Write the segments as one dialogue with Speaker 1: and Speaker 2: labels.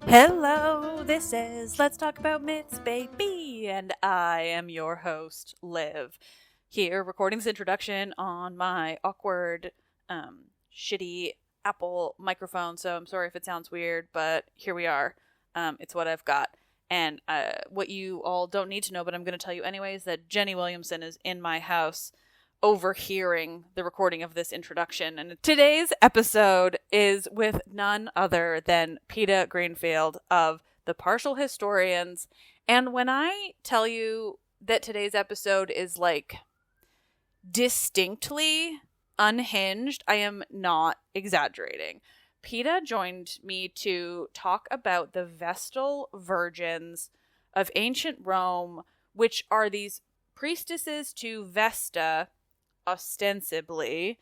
Speaker 1: Hello, this is Let's Talk About Myths, baby, and I am your host, Liv. Here, recording this introduction on my awkward, shitty Apple microphone, so I'm sorry if it sounds weird, but here we are. It's what I've got. And what you all don't need to know, but I'm going to tell you anyways, that Jenny Williamson is in my house overhearing the recording of this introduction. And today's episode is with none other than Peta Greenfield of The Partial Historians. And when I tell you that today's episode is like distinctly unhinged, I am not exaggerating. Peta joined me to talk about the Vestal virgins of ancient Rome, which are these priestesses to Vesta, ostensibly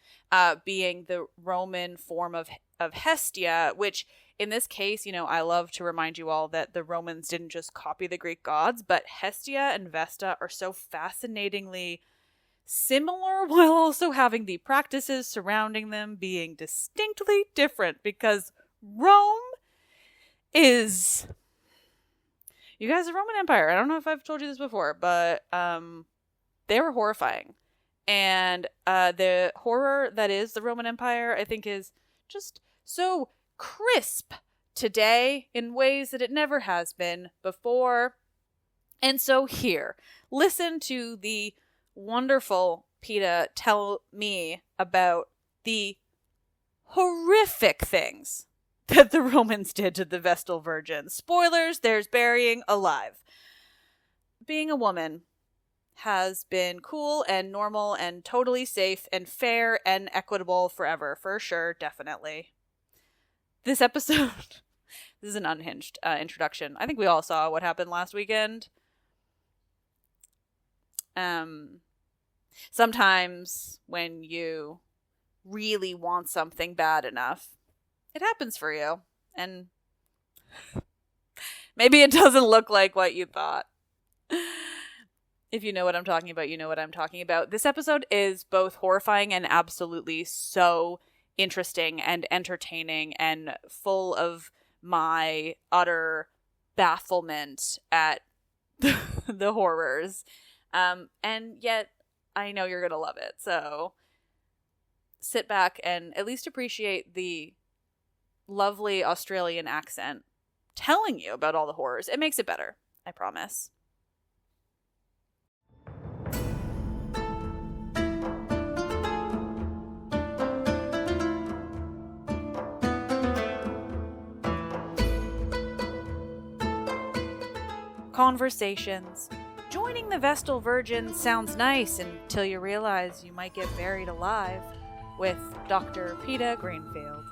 Speaker 1: being the Roman form of Hestia, which in this case, I love to remind you all that the Romans didn't just copy the Greek gods, but Hestia and Vesta are so fascinatingly similar while also having the practices surrounding them being distinctly different, because Rome is, you guys, the Roman Empire, I don't know if I've told you this before, but they were horrifying. And the horror that is the Roman Empire, I think, is just so crisp today in ways that it never has been before. And so here, listen to the wonderful Peta tell me about the horrific things that the Romans did to the Vestal virgins. Spoilers, there's burying alive. Being a woman has been cool and normal and totally safe and fair and equitable forever, for sure, definitely. This episode, this is an unhinged introduction. I think we all saw what happened last weekend. Sometimes when you really want something bad enough, it happens for you. And maybe it doesn't look like what you thought. If you know what I'm talking about, you know what I'm talking about. This episode is both horrifying and absolutely so interesting and entertaining and full of my utter bafflement at the horrors. And yet, I know you're going to love it. So sit back and at least appreciate the lovely Australian accent telling you about all the horrors. It makes it better, I promise. Conversations. Joining the Vestal Virgins sounds nice until you realize you might get buried alive with Dr. Peta Greenfield.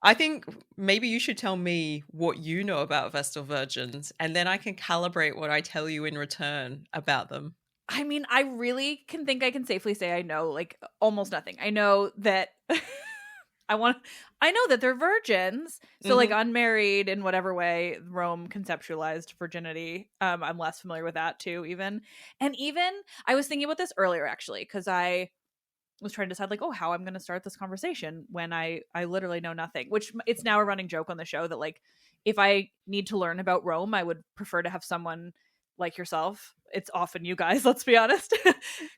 Speaker 2: I think maybe you should tell me what you know about Vestal virgins, and then I can calibrate what I tell you in return about them.
Speaker 1: I mean, I really I can safely say I know like almost nothing. I know that I know that they're virgins. So like unmarried in whatever way Rome conceptualized virginity. I'm less familiar with that too, even. And even I was thinking about this earlier actually, because I was trying to decide like, how I'm going to start this conversation when I literally know nothing, which it's now a running joke on the show that like, if I need to learn about Rome, I would prefer to have someone like yourself. It's often you guys, let's be honest,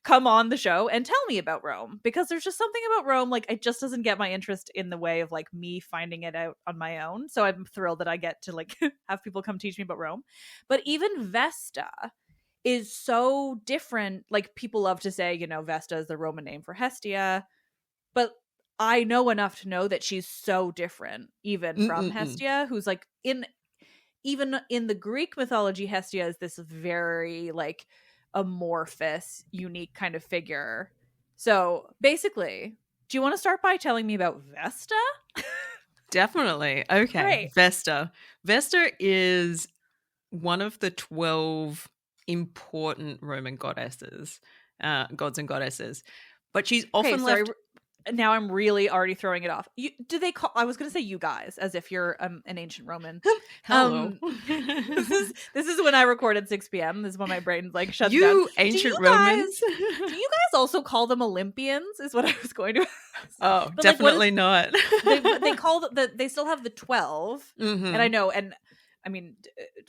Speaker 1: come on the show and tell me about Rome, because there's just something about Rome. Like it just doesn't get my interest in the way of like me finding it out on my own. So I'm thrilled that I get to like have people come teach me about Rome. But even Vesta is so different. Like people love to say, Vesta is the Roman name for Hestia, but I know enough to know that she's so different even from Hestia, who's like even in the Greek mythology, Hestia is this very like amorphous, unique kind of figure. So basically, do you want to start by telling me about Vesta?
Speaker 2: Definitely. Okay.
Speaker 1: Great.
Speaker 2: Vesta. Vesta is one of the 12 important Roman goddesses, gods and goddesses, but she's often left
Speaker 3: now I'm really already throwing it off. Do they call? I was going to say you guys, as if you're an ancient Roman.
Speaker 2: Hello.
Speaker 3: This is when I recorded 6 p.m. This is when my brain like shuts down.
Speaker 2: You ancient Romans.
Speaker 3: Do you guys also call them Olympians? Is what I was going to ask.
Speaker 2: Oh,
Speaker 3: but
Speaker 2: definitely not.
Speaker 3: They call they still have the 12,
Speaker 2: mm-hmm.
Speaker 3: and I know, and I mean,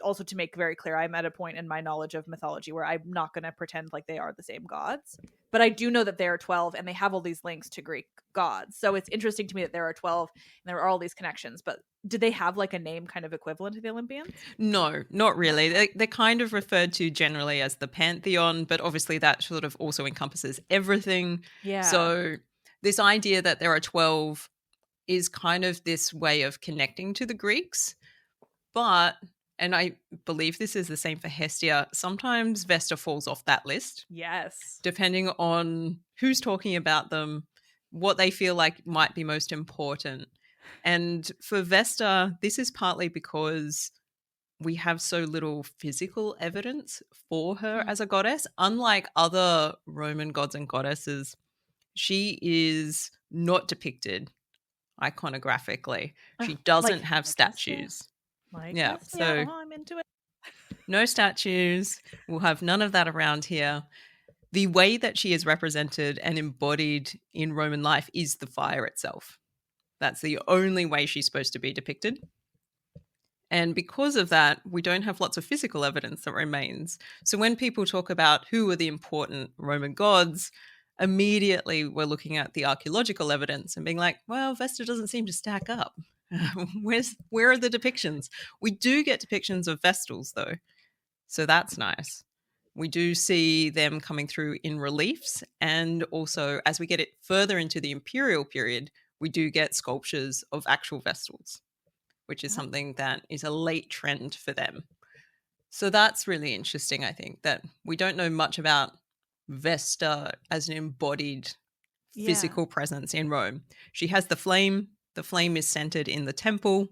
Speaker 3: also to make very clear, I'm at a point in my knowledge of mythology where I'm not going to pretend like they are the same gods. But I do know that there are 12 and they have all these links to Greek gods. So it's interesting to me that there are 12 and there are all these connections. But did they have like a name kind of equivalent to the Olympians?
Speaker 2: No, not really. They're kind of referred to generally as the pantheon, but obviously that sort of also encompasses everything.
Speaker 3: Yeah.
Speaker 2: So this idea that there are 12 is kind of this way of connecting to the Greeks. But, and I believe this is the same for Hestia, sometimes Vesta falls off that list.
Speaker 3: Yes.
Speaker 2: Depending on who's talking about them, what they feel like might be most important. And for Vesta, this is partly because we have so little physical evidence for her as a goddess. Unlike other Roman gods and goddesses, she is not depicted iconographically. She doesn't have statues. So
Speaker 3: I'm into it.
Speaker 2: No statues. We'll have none of that around here. The way that she is represented and embodied in Roman life is the fire itself. That's the only way she's supposed to be depicted. And because of that, we don't have lots of physical evidence that remains. So when people talk about who are the important Roman gods, immediately we're looking at the archaeological evidence and being like, well, Vesta doesn't seem to stack up. Where are the depictions? We do get depictions of Vestals, though. So that's nice. We do see them coming through in reliefs. And also, as we get it further into the imperial period, we do get sculptures of actual Vestals, which is something that is a late trend for them. So that's really interesting, I think, that we don't know much about Vesta as an embodied physical presence in Rome. She has the flame. The flame is centered in the temple,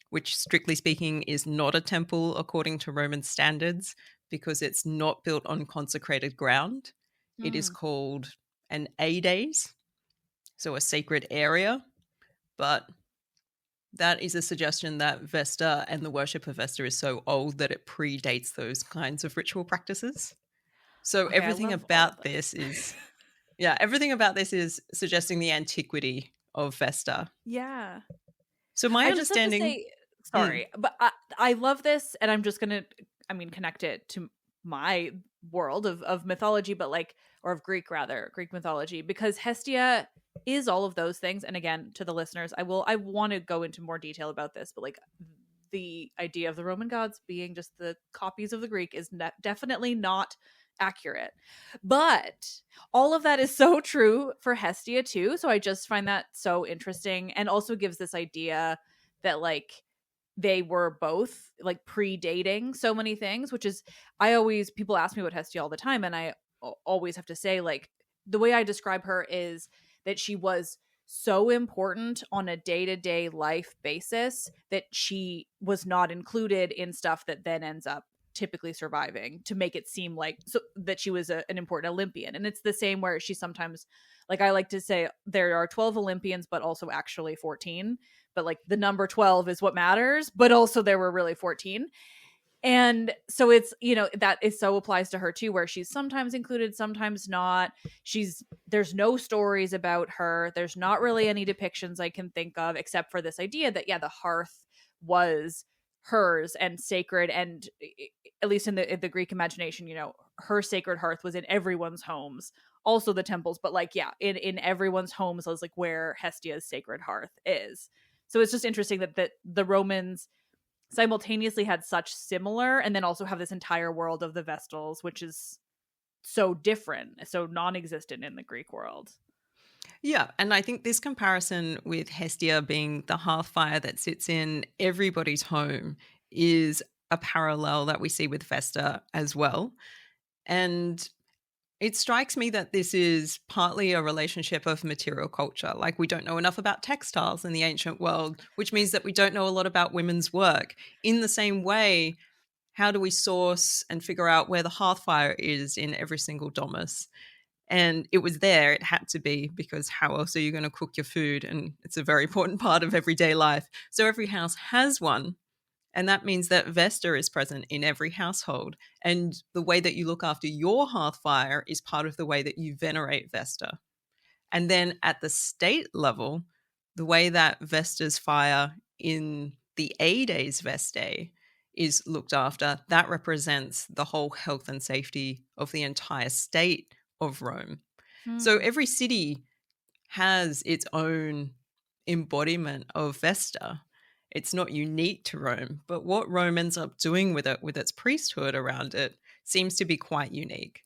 Speaker 2: which strictly speaking is not a temple according to Roman standards because it's not built on consecrated ground. It is called an Ades, so a sacred area. But that is a suggestion that Vesta and the worship of Vesta is so old that it predates those kinds of ritual practices. So everything about this is everything about this is suggesting the antiquity of Vesta.
Speaker 3: Yeah.
Speaker 2: So my understanding...
Speaker 3: sorry, but I love this, and I'm just going to, connect it to my world of mythology, but like, or of Greek mythology, because Hestia is all of those things. And again, to the listeners, I want to go into more detail about this, but like the idea of the Roman gods being just the copies of the Greek is definitely not accurate, but all of that is so true for Hestia too. So I just find that so interesting, and also gives this idea that like they were both like predating so many things, which is, people ask me about Hestia all the time, and I always have to say, like, the way I describe her is that she was so important on a day-to-day life basis that she was not included in stuff that then ends up typically surviving to make it seem like that she was an important Olympian. And it's the same where she sometimes, like, I like to say there are 12 Olympians, but also actually 14. But like the number 12 is what matters, but also there were really 14. And so it's, that is so applies to her too, where she's sometimes included, sometimes not. There's no stories about her. There's not really any depictions I can think of, except for this idea that, the hearth was hers and sacred. And at least in the Greek imagination, her sacred hearth was in everyone's homes, also the temples, but like, in everyone's homes was like where Hestia's sacred hearth is. So it's just interesting that the Romans simultaneously had such similar, and then also have this entire world of the Vestals, which is so different, so non-existent in the Greek world.
Speaker 2: Yeah, and I think this comparison with Hestia being the hearthfire that sits in everybody's home is a parallel that we see with Vesta as well. And it strikes me that this is partly a relationship of material culture. Like, we don't know enough about textiles in the ancient world, which means that we don't know a lot about women's work. In the same way, how do we source and figure out where the hearthfire is in every single domus? And it was there, it had to be, because how else are you going to cook your food? And it's a very important part of everyday life. So every house has one. And that means that Vesta is present in every household. And the way that you look after your hearth fire is part of the way that you venerate Vesta. And then at the state level, the way that Vesta's fire in the A-Days Vestae is looked after, that represents the whole health and safety of the entire state of Rome. So every city has its own embodiment of Vesta. It's not unique to Rome, but what Rome ends up doing with it, with its priesthood around it, seems to be quite unique.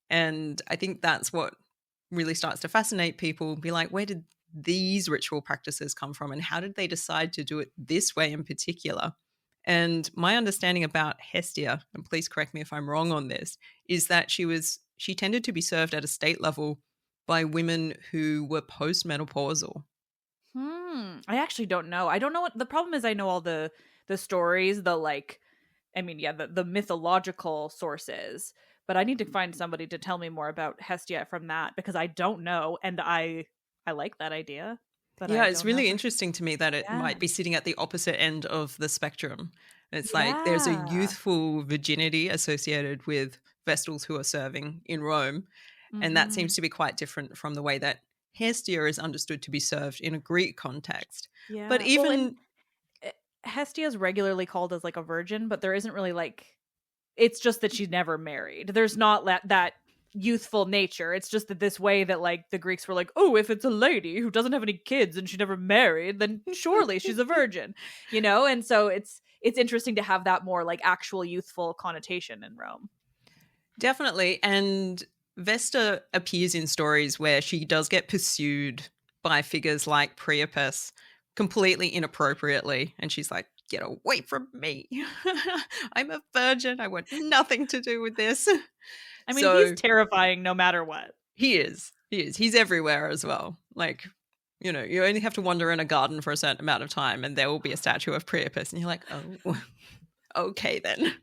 Speaker 2: And I think that's what really starts to fascinate people, be like, where did these ritual practices come from, and how did they decide to do it this way in particular? And my understanding about Hestia, and please correct me if I'm wrong on this, is that she tended to be served at a state level by women who were postmenopausal.
Speaker 3: I actually don't know. I don't know what the problem is. I know all the stories, the the mythological sources, but I need to find somebody to tell me more about Hestia from that, because I don't know, and I like that idea. But
Speaker 2: yeah,
Speaker 3: I
Speaker 2: it's
Speaker 3: don't
Speaker 2: really
Speaker 3: know
Speaker 2: interesting to me that it
Speaker 3: Yeah.
Speaker 2: might be sitting at the opposite end of the spectrum. It's like there's a
Speaker 3: Yeah.
Speaker 2: youthful virginity associated with Vestals who are serving in Rome, and that seems to be quite different from the way that Hestia is understood to be served in a Greek context.
Speaker 3: Yeah.
Speaker 2: But
Speaker 3: Well,
Speaker 2: even
Speaker 3: and Hestia is regularly called as like a virgin, but there isn't really like, it's just that she's never married. There's not that youthful nature. It's just that this way that like the Greeks were like, oh, if it's a lady who doesn't have any kids and she never married, then surely she's a virgin, And so it's interesting to have that more like actual youthful connotation in Rome.
Speaker 2: definitely, and Vesta appears in stories where she does get pursued by figures like Priapus completely inappropriately, and she's like, get away from me. I'm a virgin. I want nothing to do with this.
Speaker 3: I mean,
Speaker 2: So
Speaker 3: he's terrifying no matter what.
Speaker 2: he is. He's everywhere as well. Like, you only have to wander in a garden for a certain amount of time and there will be a statue of Priapus, and you're like, oh, okay then.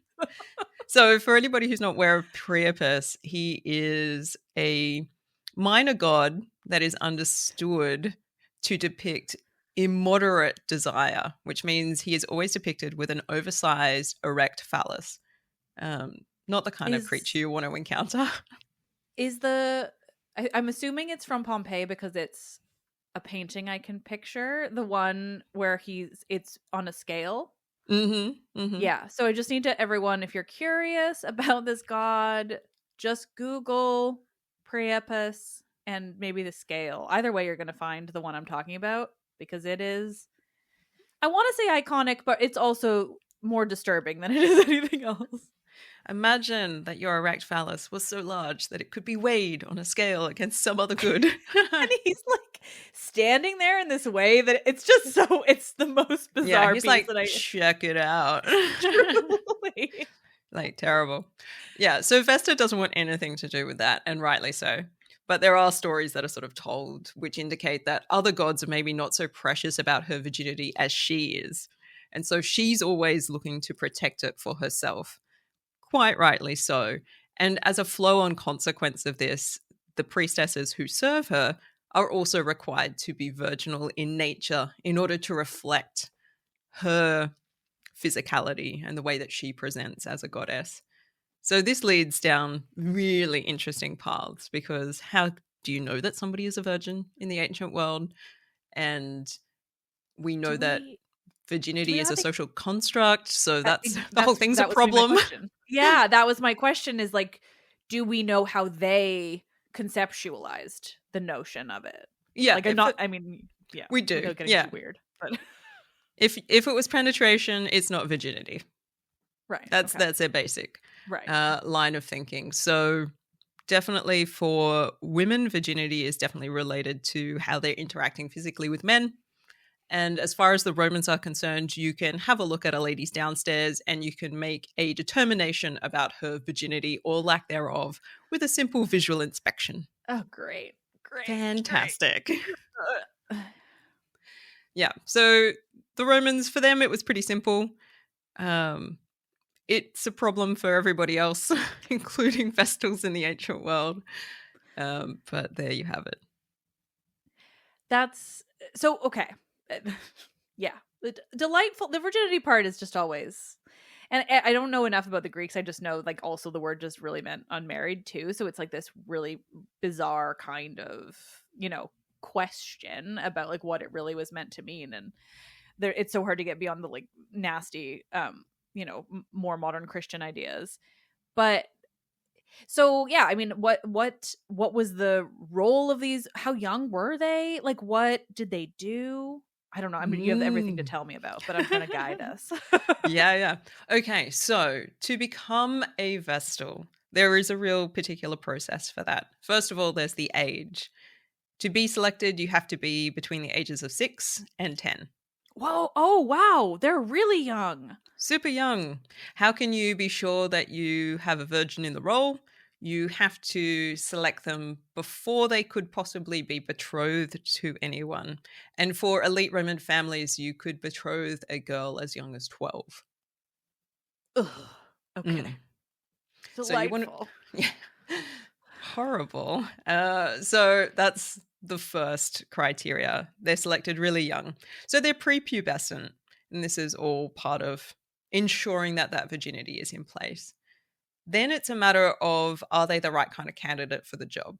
Speaker 2: So for anybody who's not aware of Priapus, he is a minor god that is understood to depict immoderate desire, which means he is always depicted with an oversized erect phallus. Not the kind of creature you want to encounter.
Speaker 3: I'm assuming it's from Pompeii because it's a painting I can picture, the one where it's on a scale. Yeah, so I just need to, everyone, if you're curious about this god, just Google Priapus and maybe the scale. Either way, you're going to find the one I'm talking about, because it is, I want to say iconic, but it's also more disturbing than it is anything else.
Speaker 2: Imagine that your erect phallus was so large that it could be weighed on a scale against some other good.
Speaker 3: And he's like standing there in this way that it's just so, it's the most bizarre
Speaker 2: yeah, he's
Speaker 3: piece
Speaker 2: like,
Speaker 3: that
Speaker 2: check it out.
Speaker 3: Truly.
Speaker 2: Like, terrible. Yeah, so Vesta doesn't want anything to do with that, and rightly so. But there are stories that are sort of told which indicate that other gods are maybe not so precious about her virginity as she is. And so she's always looking to protect it for herself. Quite rightly so. And as a flow-on consequence of this, the priestesses who serve her are also required to be virginal in nature in order to reflect her physicality and the way that she presents as a goddess. So this leads down really interesting paths, because how do you know that somebody is a virgin in the ancient world? And we know that virginity is a social construct, so that's the whole thing's a problem.
Speaker 3: Yeah, that was my question, is like, do we know how they conceptualized the notion of it?
Speaker 2: Yeah,
Speaker 3: like yeah,
Speaker 2: we do.
Speaker 3: Getting too weird, but
Speaker 2: if it was penetration, it's not virginity.
Speaker 3: Right.
Speaker 2: That's their basic line of thinking. So definitely for women, virginity is definitely related to how they're interacting physically with men. And as far as the Romans are concerned, you can have a look at a lady's downstairs and you can make a determination about her virginity or lack thereof with a simple visual inspection.
Speaker 3: Oh, great.
Speaker 2: Fantastic. Great. Yeah. So the Romans, for them, it was pretty simple. It's a problem for everybody else, including Vestals in the ancient world. But there you have it.
Speaker 3: That's so okay. Yeah. Delightful. The virginity part is just always, and I don't know enough about the Greeks. I just know like also the word just really meant unmarried too. So it's like this really bizarre kind of, question about like what it really was meant to mean. And it's so hard to get beyond the like nasty, more modern Christian ideas. But so yeah, I mean, what was the role of these? How young were they? Like, what did they do? I don't know. I mean, you have everything to tell me about, but I'm trying to guide us.
Speaker 2: Yeah. Okay, so to become a Vestal, there is a real particular process for that. First of all, there's the age. To be selected, you have to be between the ages of 6 and 10.
Speaker 3: Whoa! Oh, wow! They're really young.
Speaker 2: Super young. How can you be sure that you have a virgin in the role? You have to select them before they could possibly be betrothed to anyone. And for elite Roman families, you could betroth a girl as young as 12.
Speaker 3: Ugh. Okay.
Speaker 2: So you want
Speaker 3: Delightful.
Speaker 2: to, yeah, horrible. So that's the first criteria. They're selected really young. So they're prepubescent. And this is all part of ensuring that that virginity is in place. Then it's a matter of, are they the right kind of candidate for the job?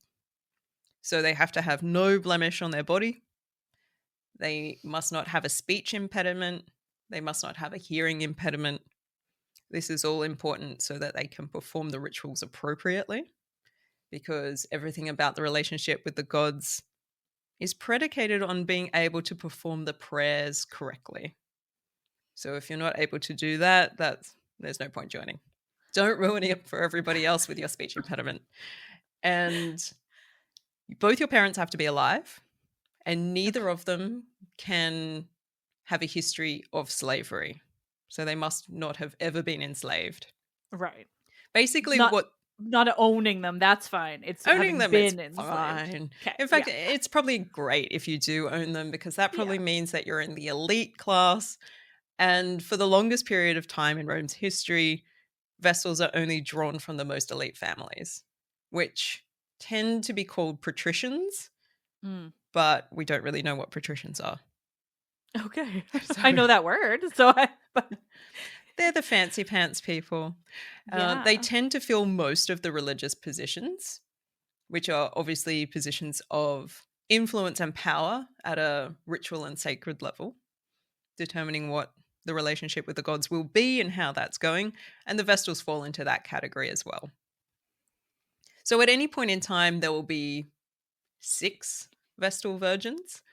Speaker 2: So they have to have no blemish on their body. They must not have a speech impediment. They must not have a hearing impediment. This is all important so that they can perform the rituals appropriately, because everything about the relationship with the gods is predicated on being able to perform the prayers correctly. So if you're not able to do that, there's no point joining. Don't ruin it for everybody else with your speech impediment. And both your parents have to be alive, and neither of them can have a history of slavery. So they must not have ever been enslaved.
Speaker 3: Right.
Speaker 2: Basically,
Speaker 3: not owning them, that's fine. It's
Speaker 2: owning them
Speaker 3: been
Speaker 2: is
Speaker 3: enslaved.
Speaker 2: fine.
Speaker 3: Okay,
Speaker 2: in fact, it's probably great if you do own them, because that probably means that you're in the elite class. And for the longest period of time in Rome's history, Vestals are only drawn from the most elite families, which tend to be called patricians, but we don't really know what patricians are.
Speaker 3: Okay. I know that word, so
Speaker 2: they're the fancy pants people.
Speaker 3: Yeah.
Speaker 2: They tend to fill most of the religious positions, which are obviously positions of influence and power at a ritual and sacred level, determining what the relationship with the gods will be and how that's going. And the Vestals fall into that category as well. So at any point in time, there will be 6 Vestal virgins.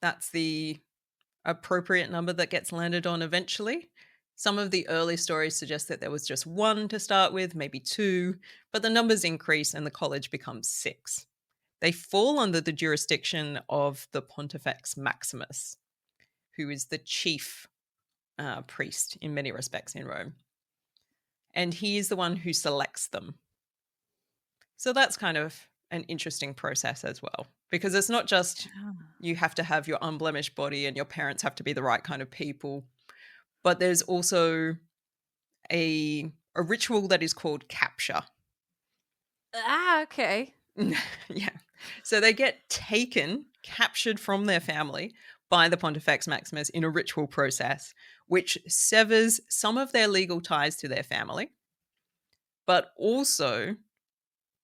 Speaker 2: That's the appropriate number that gets landed on eventually. Some of the early stories suggest that there was just 1 to start with, maybe 2, but the numbers increase and the college becomes 6. They fall under the jurisdiction of the Pontifex Maximus, who is the chief priest in many respects in Rome. And he is the one who selects them. So that's kind of an interesting process as well, because it's not just you have to have your unblemished body and your parents have to be the right kind of people, but there's also a ritual that is called capture.
Speaker 3: Okay.
Speaker 2: Yeah. So they get captured from their family by the Pontifex Maximus in a ritual process, which severs some of their legal ties to their family, but also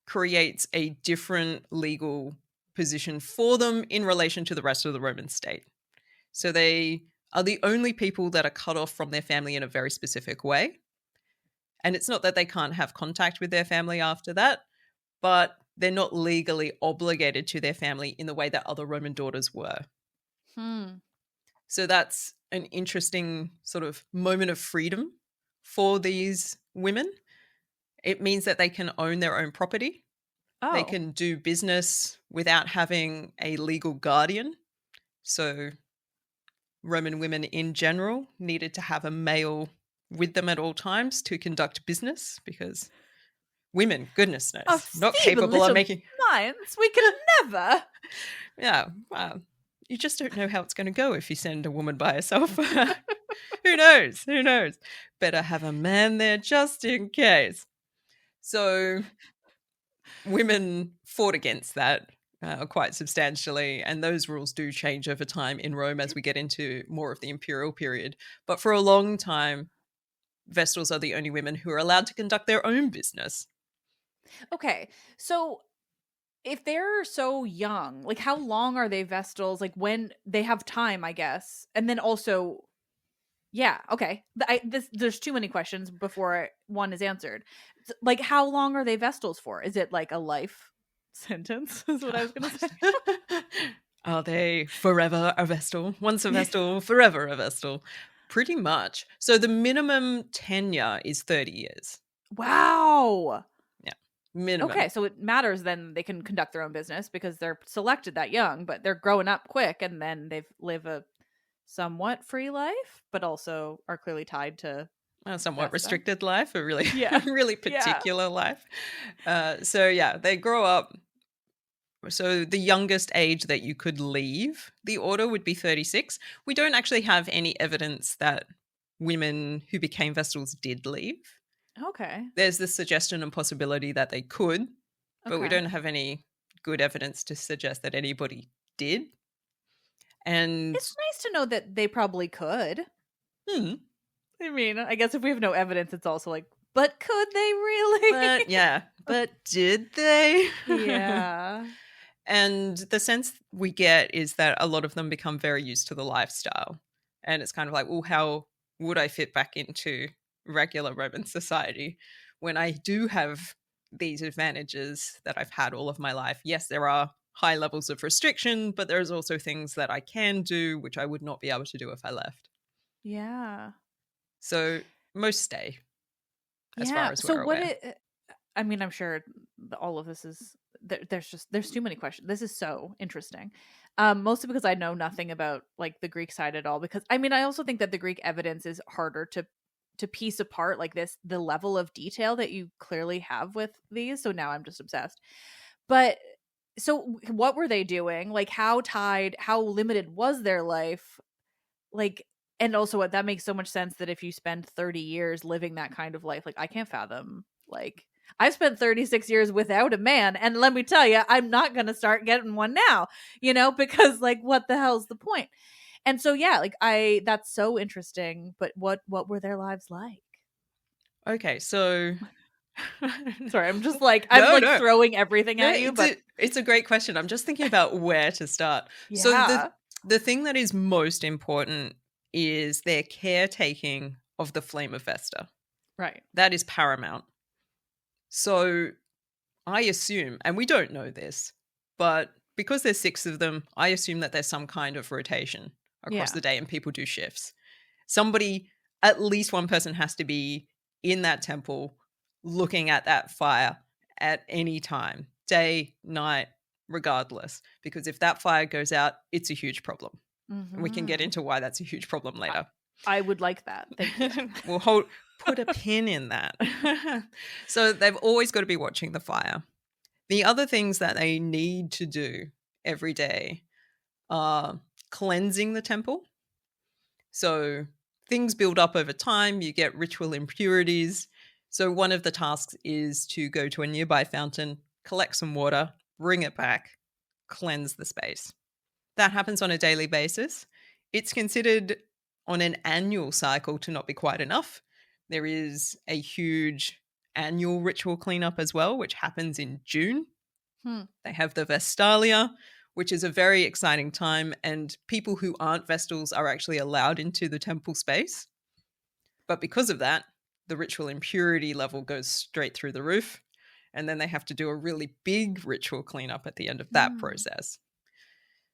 Speaker 2: creates a different legal position for them in relation to the rest of the Roman state. So they are the only people that are cut off from their family in a very specific way. And it's not that they can't have contact with their family after that, but they're not legally obligated to their family in the way that other Roman daughters were. So that's an interesting sort of moment of freedom for these women. It means that they can own their own property. Oh. They can do business without having a legal guardian. So Roman women in general needed to have a male with them at all times to conduct business, because women, goodness knows, not capable of making
Speaker 3: minds. We could never.
Speaker 2: Yeah, well, you just don't know how it's going to go if you send a woman by herself. Who knows? Who knows? Better have a man there just in case. So women fought against that quite substantially, and those rules do change over time in Rome as we get into more of the imperial period. But for a long time, Vestals are the only women who are allowed to conduct their own business.
Speaker 3: Okay, so if they're so young, like how long are they Vestals? Like when they have time, I guess, and then also, yeah, okay. There's too many questions before one is answered. Like, how long are they Vestals for? Is it like a life sentence? Is what I was gonna say.
Speaker 2: Are they forever a Vestal? Once a Vestal, forever a Vestal? Pretty much. So the minimum tenure is 30 years.
Speaker 3: Wow.
Speaker 2: Yeah, minimum.
Speaker 3: Okay, so it matters then they can conduct their own business because they're selected that young, but they're growing up quick and then they live a somewhat free life, but also are clearly tied to
Speaker 2: A somewhat
Speaker 3: Vesta.
Speaker 2: restricted life, a really,
Speaker 3: Yeah.
Speaker 2: really particular life. So yeah, they grow up. So the youngest age that you could leave the order would be 36. We don't actually have any evidence that women who became Vestals did leave.
Speaker 3: Okay.
Speaker 2: There's the suggestion and possibility that they could, but we
Speaker 3: Okay.
Speaker 2: don't have any good evidence to suggest that anybody did. And
Speaker 3: It's nice to know that they probably could.
Speaker 2: hmm,
Speaker 3: I mean, I guess if we have no evidence, it's also like, but could they really?
Speaker 2: but yeah, but did they?
Speaker 3: Yeah.
Speaker 2: And the sense we get is that a lot of them become very used to the lifestyle. And it's kind of like, well, how would I fit back into regular Roman society when I do have these advantages that I've had all of my life? Yes, there are high levels of restriction, but there's also things that I can do which I would not be able to do if I left.
Speaker 3: Yeah.
Speaker 2: So most stay, as far as we're aware.
Speaker 3: I mean, I'm sure all of this is there's too many questions. This is so interesting. Mostly because I know nothing about like the Greek side at all, because I mean, I also think that the Greek evidence is harder to piece apart, like the level of detail that you clearly have with these. So now I'm just obsessed. But so what were they doing? Like how limited was their life? Like, and also that makes so much sense that if you spend 30 years living that kind of life, like I can't fathom, like I've spent 36 years without a man, and let me tell you, I'm not going to start getting one now, because like what the hell's the point? And so yeah, like that's so interesting, but what were their lives like?
Speaker 2: Okay, so
Speaker 3: Sorry, I'm just like I'm
Speaker 2: No.
Speaker 3: throwing everything at you, but
Speaker 2: it's a great question. I'm just thinking about where to start.
Speaker 3: yeah.
Speaker 2: So the thing that is most important is their caretaking of the flame of Vesta.
Speaker 3: Right.
Speaker 2: That is paramount. So I assume, and we don't know this, but because there's 6 of them, I assume that there's some kind of rotation across the day and people do shifts. Somebody, at least one person has to be in that temple looking at that fire at any time, day, night, regardless. Because if that fire goes out, it's a huge problem.
Speaker 3: Mm-hmm.
Speaker 2: And we can get into why that's a huge problem later.
Speaker 3: I would like that. Thank you.
Speaker 2: We'll put a pin in that. So they've always got to be watching the fire. The other things that they need to do every day are cleansing the temple. So things build up over time. You get ritual impurities. So one of the tasks is to go to a nearby fountain, collect some water, bring it back, cleanse the space. That happens on a daily basis. It's considered on an annual cycle to not be quite enough. There is a huge annual ritual cleanup as well, which happens in June. They have the Vestalia, which is a very exciting time, and people who aren't Vestals are actually allowed into the temple space. But because of that, the ritual impurity level goes straight through the roof, and then they have to do a really big ritual cleanup at the end of that process.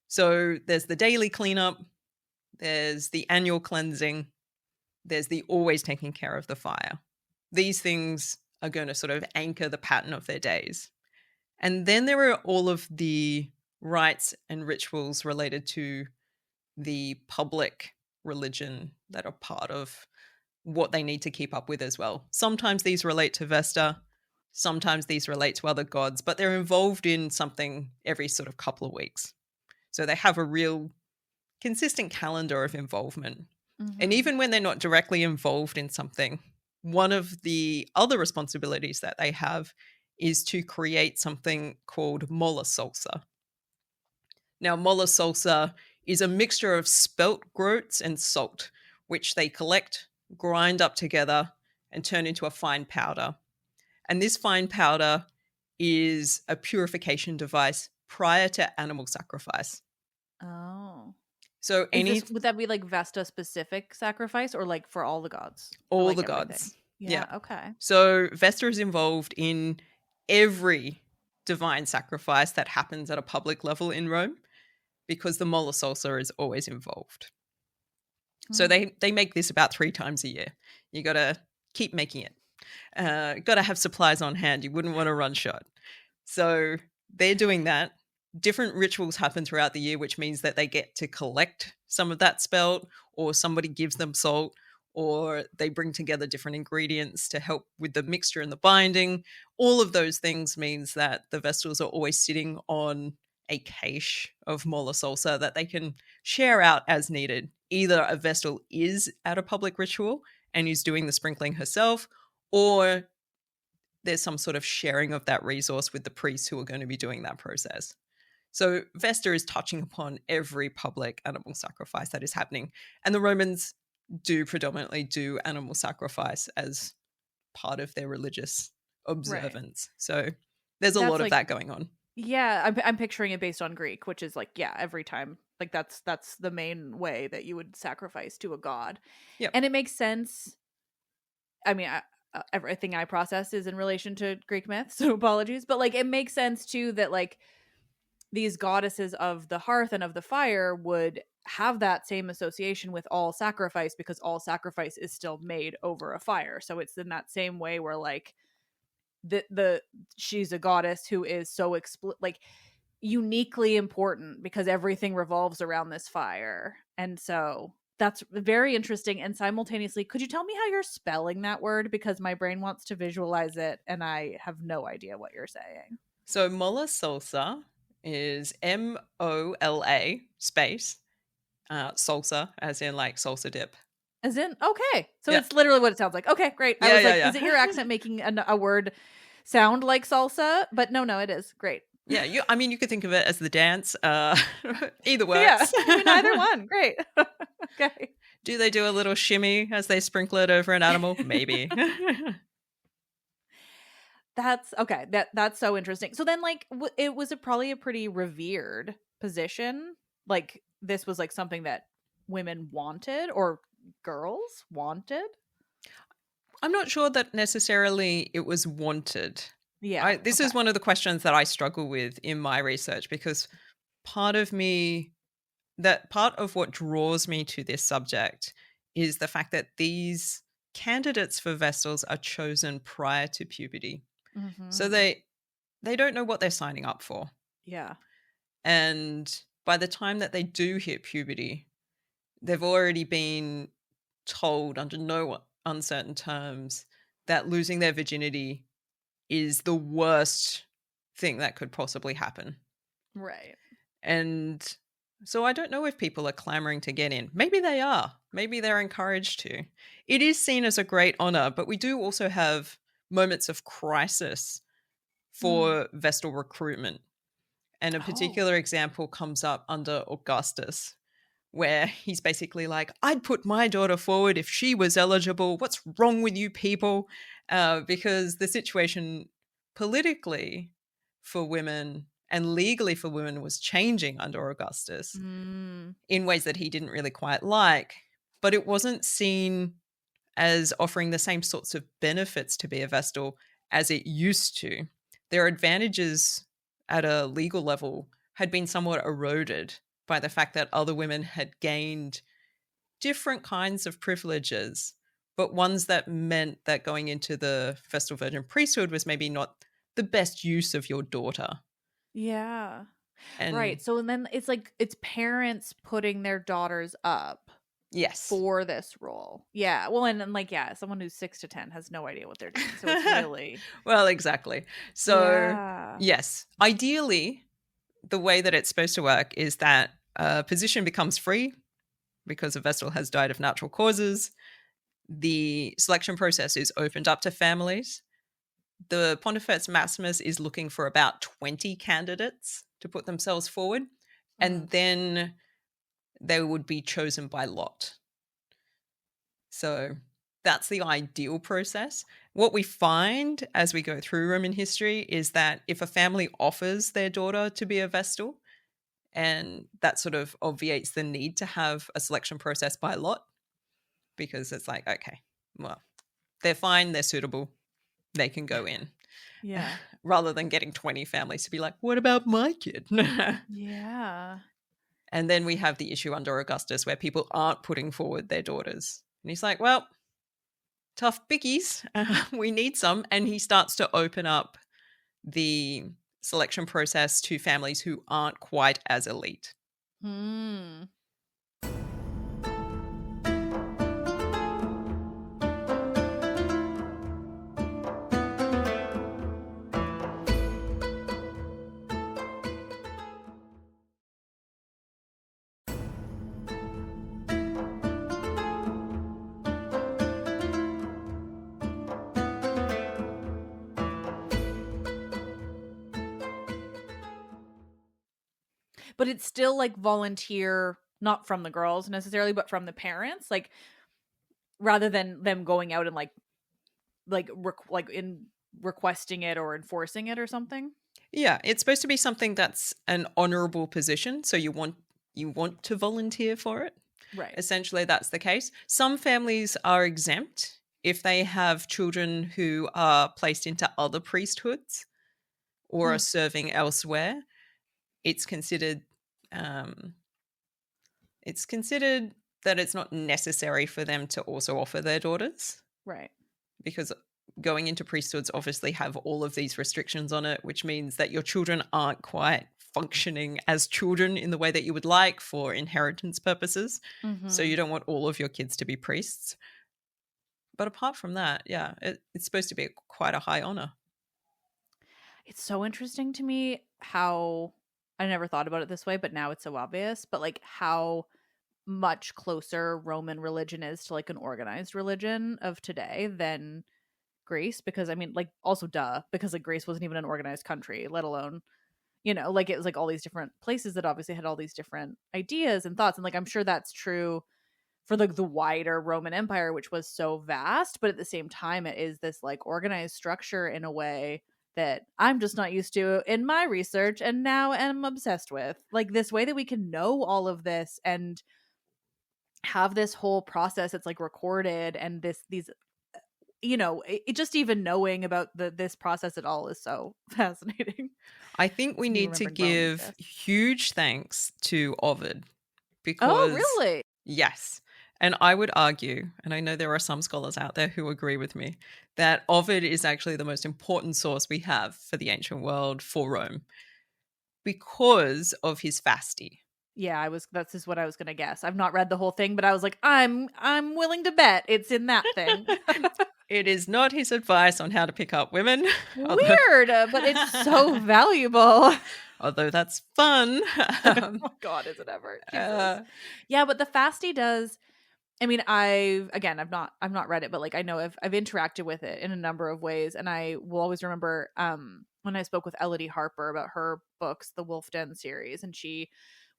Speaker 2: So there's the daily cleanup, there's the annual cleansing, there's the always taking care of the fire. These things are going to sort of anchor the pattern of their days. And then there are all of the rites and rituals related to the public religion that are part of what they need to keep up with as well. Sometimes these relate to Vesta, sometimes these relate to other gods, but they're involved in something every sort of couple of weeks. So they have a real consistent calendar of involvement. Mm-hmm. And even when they're not directly involved in something, one of the other responsibilities that they have is to create something called mola salsa. Now, mola salsa is a mixture of spelt groats and salt, which they collect, grind up together, and turn into a fine powder. And this fine powder is a purification device prior to animal sacrifice.
Speaker 3: Oh.
Speaker 2: So
Speaker 3: Would that be like Vesta specific sacrifice or like for all the gods? Or,
Speaker 2: all
Speaker 3: like,
Speaker 2: the
Speaker 3: everything?
Speaker 2: gods.
Speaker 3: Yeah. Okay.
Speaker 2: So Vesta is involved in every divine sacrifice that happens at a public level in Rome because the mola salsa is always involved. So they make this about 3 times a year. You got to keep making it. Got to have supplies on hand. You wouldn't want to run short. So they're doing that. Different rituals happen throughout the year, which means that they get to collect some of that spelt, or somebody gives them salt, or they bring together different ingredients to help with the mixture and the binding. All of those things means that the Vestals are always sitting on a cache of mola salsa that they can share out as needed. Either a Vestal is at a public ritual and is doing the sprinkling herself, or there's some sort of sharing of that resource with the priests who are going to be doing that process. So Vesta is touching upon every public animal sacrifice that is happening. And the Romans do predominantly do animal sacrifice as part of their religious observance. Right. So there's a lot of that going on.
Speaker 3: Yeah, I'm picturing it based on Greek, which is like, yeah, every time. Like that's the main way that you would sacrifice to a god.
Speaker 2: Yep.
Speaker 3: And it makes sense. I mean, everything I process is in relation to Greek myth, so apologies. But like it makes sense too that like these goddesses of the hearth and of the fire would have that same association with all sacrifice because all sacrifice is still made over a fire. So it's in that same way where like the she's a goddess who is so like uniquely important because everything revolves around this fire. And so that's very interesting. And simultaneously, could you tell me how you're spelling that word? Because my brain wants to visualize it and I have no idea what you're saying.
Speaker 2: So mola salsa is MOLA space salsa, as in like salsa dip.
Speaker 3: As in, okay. So it's literally what it sounds like. Okay, great. I was like, is it your accent making a word sound like salsa? But no, it is. Great.
Speaker 2: Yeah, you could think of it as the dance. Either works.
Speaker 3: Yeah, either one. Great. Okay.
Speaker 2: Do they do a little shimmy as they sprinkle it over an animal? Maybe.
Speaker 3: That's okay. That's so interesting. So then, like, it was probably a pretty revered position. Like, this was like something that women wanted or girls wanted.
Speaker 2: I'm not sure that necessarily it was wanted.
Speaker 3: Yeah.
Speaker 2: This is one of the questions that I struggle with in my research because part of what draws me to this subject is the fact that these candidates for Vestals are chosen prior to puberty. Mm-hmm. So they don't know what they're signing up for.
Speaker 3: Yeah.
Speaker 2: And by the time that they do hit puberty, they've already been told under no uncertain terms that losing their virginity is the worst thing that could possibly happen.
Speaker 3: Right.
Speaker 2: And so I don't know if people are clamoring to get in. Maybe they are. Maybe they're encouraged to. It is seen as a great honor, but we do also have moments of crisis for Vestal recruitment. And a particular example comes up under Augustus, where he's basically like, I'd put my daughter forward if she was eligible. What's wrong with you people? Because the situation politically for women and legally for women was changing under Augustus in ways that he didn't really quite like. But it wasn't seen as offering the same sorts of benefits to be a Vestal as it used to. Their advantages at a legal level had been somewhat eroded by the fact that other women had gained different kinds of privileges, but ones that meant that going into the Vestal Virgin priesthood was maybe not the best use of your daughter.
Speaker 3: Yeah. Right. So then it's like it's parents putting their daughters up.
Speaker 2: Yes.
Speaker 3: For this role. Yeah. Well, and like, yeah, someone who's 6 to 10 has no idea what they're doing. So it's really.
Speaker 2: Well, exactly. So, yes, ideally, the way that it's supposed to work is that a position becomes free because a Vestal has died of natural causes. The selection process is opened up to families. the Pontifex Maximus is looking for about 20 candidates to put themselves forward, and then they would be chosen by lot. So that's the ideal process. What we find as we go through Roman history is that if a family offers their daughter to be a Vestal, and that sort of obviates the need to have a selection process by lot, because it's like, okay, well, they're fine, they're suitable, they can go in.
Speaker 3: Yeah.
Speaker 2: Rather than getting 20 families to be like, what about my kid?
Speaker 3: Yeah.
Speaker 2: And then we have the issue under Augustus where people aren't putting forward their daughters. And he's like, well, tough biggies, we need some. And he starts to open up the selection process to families who aren't quite as elite.
Speaker 3: Hmm. But it's still like volunteer, not from the girls necessarily, but from the parents, like rather than them going out and in requesting it or enforcing it or something.
Speaker 2: Yeah, it's supposed to be something that's an honorable position, so you want to volunteer for it.
Speaker 3: Right.
Speaker 2: Essentially, that's the case. Some families are exempt if they have children who are placed into other priesthoods or are serving elsewhere. It's considered that it's not necessary for them to also offer their daughters.
Speaker 3: Right.
Speaker 2: Because going into priesthoods obviously have all of these restrictions on it, which means that your children aren't quite functioning as children in the way that you would like for inheritance purposes. So you don't want all of your kids to be priests. But apart from that, yeah, it's supposed to be quite a high honor.
Speaker 3: It's so interesting to me how I never thought about it this way, but now it's so obvious, but like how much closer Roman religion is to like an organized religion of today than Greece, because I mean, like, also because like Greece wasn't even an organized country, let alone, like it was like all these different places that obviously had all these different ideas and thoughts, and like I'm sure that's true for like the wider Roman Empire, which was so vast, but at the same time it is this like organized structure in a way that I'm just not used to in my research and now am obsessed with, like this way that we can know all of this and have this whole process that's like recorded, and these it just even knowing about this process at all is so fascinating.
Speaker 2: I think we need to give huge thanks to Ovid because
Speaker 3: oh really
Speaker 2: yes, and I would argue, and I know there are some scholars out there who agree with me, that Ovid is actually the most important source we have for the ancient world for Rome because of his Fasti.
Speaker 3: Yeah, that's just what I was gonna guess. I've not read the whole thing, but I was like, I'm willing to bet it's in that thing.
Speaker 2: It is not his advice on how to pick up women.
Speaker 3: Weird, but it's so valuable.
Speaker 2: Although that's fun.
Speaker 3: Oh God, is it ever? Yeah, but the Fasti does. I mean, I've not read it, but like I know I've interacted with it in a number of ways, and I will always remember when I spoke with Elodie Harper about her books, the Wolf Den series, and she